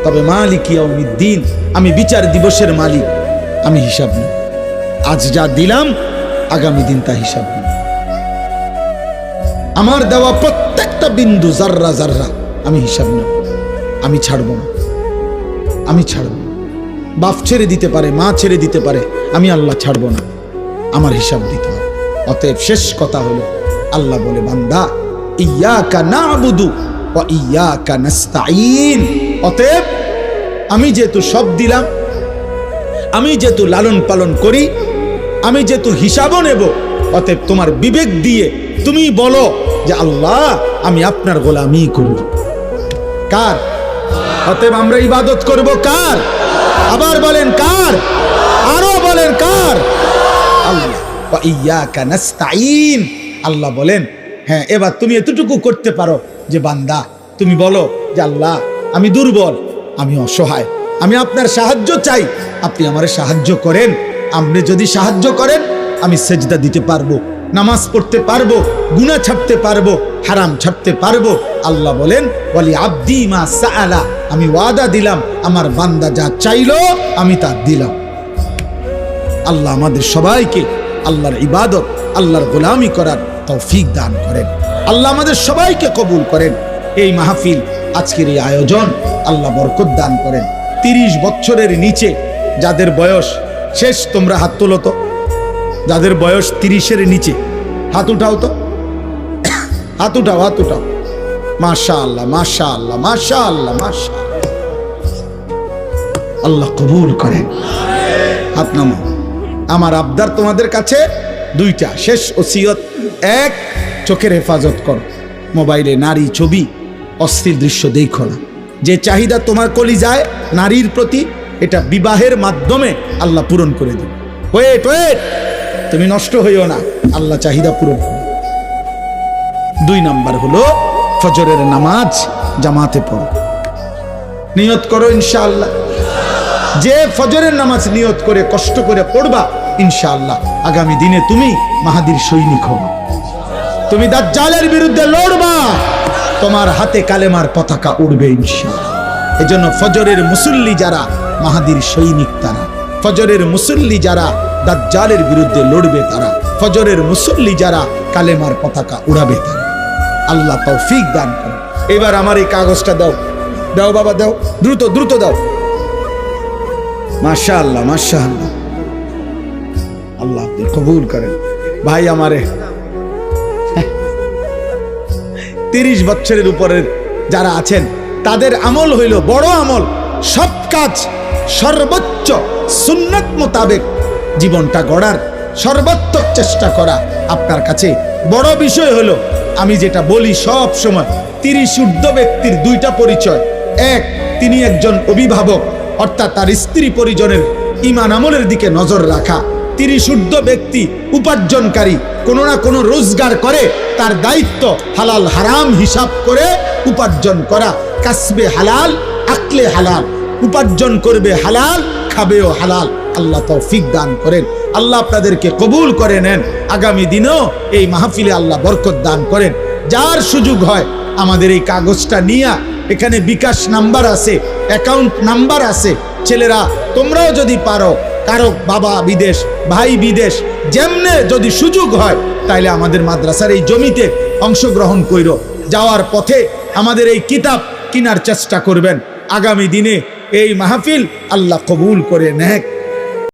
তবে মালিক ইয়াউমিদ্দিন, আমি বিচার দিবসের মালিক, আমি হিসাব নেব। আজ যা দিলাম, আগামী দিন তা হিসাব নেব। আমার দেওয়া প্রত্যেকটা বিন্দু, জাররা জাররা আমি হিসাব নেব। আমি ছাড়ব না, আমি ছাড়ব না। বাপ ছেড়ে দিতে পারে, মা ছেড়ে দিতে পারে, আমি আল্লাহ ছাড়ব না, আমার হিসাব দিতে হবে। অতএব শেষ কথা হলো, আল্লাহ বলে বান্দা ইয়াকা না'বুদু ওয়া ইয়াকা নাস্তাঈন। অতএব আমি যেহেতু সব দিলাম, আমি যেহেতু লালন পালন করি, আমি যেহেতু হিসাবও নেব, অতএব তোমার বিবেক দিয়ে তুমি বলো যে আল্লাহ আমি আপনার গোলামি করব। কার? অতএব আমরা ইবাদত করব কার? আবার বলেন কার? আরো বলেন কার? আল্লাহ। ওয়া ইয়াকা নাস্তাঈন। আল্লাহ বলেন হ্যাঁ, এবার তুমি এতটুকু করতে পারো যে বান্দা তুমি বলো যে আল্লাহ আমি দুর্বল, আমি অসহায়, আমি আপনার সাহায্য চাই, আপনি আমারে সাহায্য করেন। আপনি যদি সাহায্য করেন আমি সেজদা দিতে পারবো, নামাজ পড়তে পারবো, গুনাহ ছাড়তে পারবো, হারাম ছাড়তে পারবো। আল্লাহ বলেন ওয়ালি আবদি মা সাআলা, আমি ওয়াদা দিলাম আমার বান্দা যা চাইলো আমি তা দিলাম। আল্লাহ আমাদের সবাইকে আল্লাহর ইবাদত, আল্লাহর গোলামি করার তৌফিক দান করেন। আল্লাহ আমাদের সবাইকে কবুল করেন। এই মাহফিল, আজকের এই আয়োজন আল্লাহ বরকত দান করেন। 30 বছরের নিচে যাদের বয়স শেষ, তোমরা হাত তোলো তো। যাদের বয়স 30-এর নিচে হাত উঠাও তো, হাত উঠাও, হাত উঠাও। মাশাআল্লাহ, মাশাআল্লাহ, মাশাআল্লাহ, মাশাআল্লাহ। আল্লাহ কবুল করেন। হাত নামাও। আমার আবদার তোমাদের কাছে দুইটা, শেষ ওসিয়ত। এক, চোখের হেফাজত করো, মোবাইলে নারী ছবি, অশ্লীল দৃশ্য দেখো না। যে চাহিদা তোমার কলিজায় নারীর প্রতি, এটা বিবাহের মাধ্যমে আল্লাহ পূরণ করে দেবে। ওয়েট ওয়েট, তুমি নষ্ট হইও না, আল্লাহ চাহিদা পূরণ করবে। 2 নাম্বার হলো ফজরের নামাজ জামাতে পড়ো, নিয়ত করো ইনশাআল্লাহ। যে ফজরের নামাজ নিয়ত করে কষ্ট করে পড়বা, ইনশাআল্লাহ আগামী দিনে তুমি মাহাদির সৈনিক হবে। তুমি দাজ্জালের বিরুদ্ধে লড়বা, তোমার হাতে কালেমার পতাকা উড়বে ইনশাআল্লাহ। এজন্য ফজরের মুসল্লি যারা মাহাদির সৈনিক তারা, ফজরের মুসল্লি যারা দাজ্জালের বিরুদ্ধে লড়বে তারা, ফজরের মুসল্লি যারা কালেমার পতাকা উড়াবে তারা। আল্লাহ তৌফিক দান করে। এবার আমার এই কাগজটা দাও, দাও বাবা দাও, দ্রুত দ্রুত দাও। মাশাআল্লাহ, মাশাআল্লাহ, আল্লাহ আপনি কবুল করেন। ভাই আমারে 30 বছরের উপরের যারা আছেন তাদের আমল হইল বড় আমল, সব কাজ সর্বোচ্চ সুন্নাত মোতাবেক জীবনটা গড়ার সর্বাত্মক চেষ্টা করা আপনার কাছে বড় বিষয় হলো। আমি যেটা বলি সব সময়, 30 ঊর্ধ্ব ব্যক্তির 2টা পরিচয়। এক, তিনি একজন অভিভাবক, অর্থাৎ তার স্ত্রী পরিজনের ঈমান আমলের দিকে নজর রাখা। 30 ঊর্ধ্ব ব্যক্তি উপার্জনকারী, কোনো না কোনো রোজগার করে, তার দায়িত্ব হালাল হারাম হিসাব করে উপার্জন করা। কাসবে হালাল, আকলে হালাল, উপার্জন করবে হালাল, খাবেও হালাল। আল্লাহ তৌফিক দান করেন। আল্লাহ আপনাদেরকে কবুল করে নেন। আগামী দিনেও এই মাহফিলে আল্লাহ বরকত দান করেন। যার সুযোগ হয় আমাদের এই কাগজটা নিয়ে, এখানে বিকাশ নাম্বার আছে, অ্যাকাউন্ট নাম্বার আছে। ছেলেরা তোমরাও যদি পারো, কারো বাবা বিদেশ, ভাই বিদেশ, যেমনে যদি সুযোগ হয়, তাইলে আমাদের মাদ্রাসার এই জমিতে অংশগ্রহণ কইরো। যাওয়ার পথে আমাদের এই কিতাব কেনার চেষ্টা করবেন। আগামী দিনে এই মাহফিল আল্লাহ কবুল করে নেক।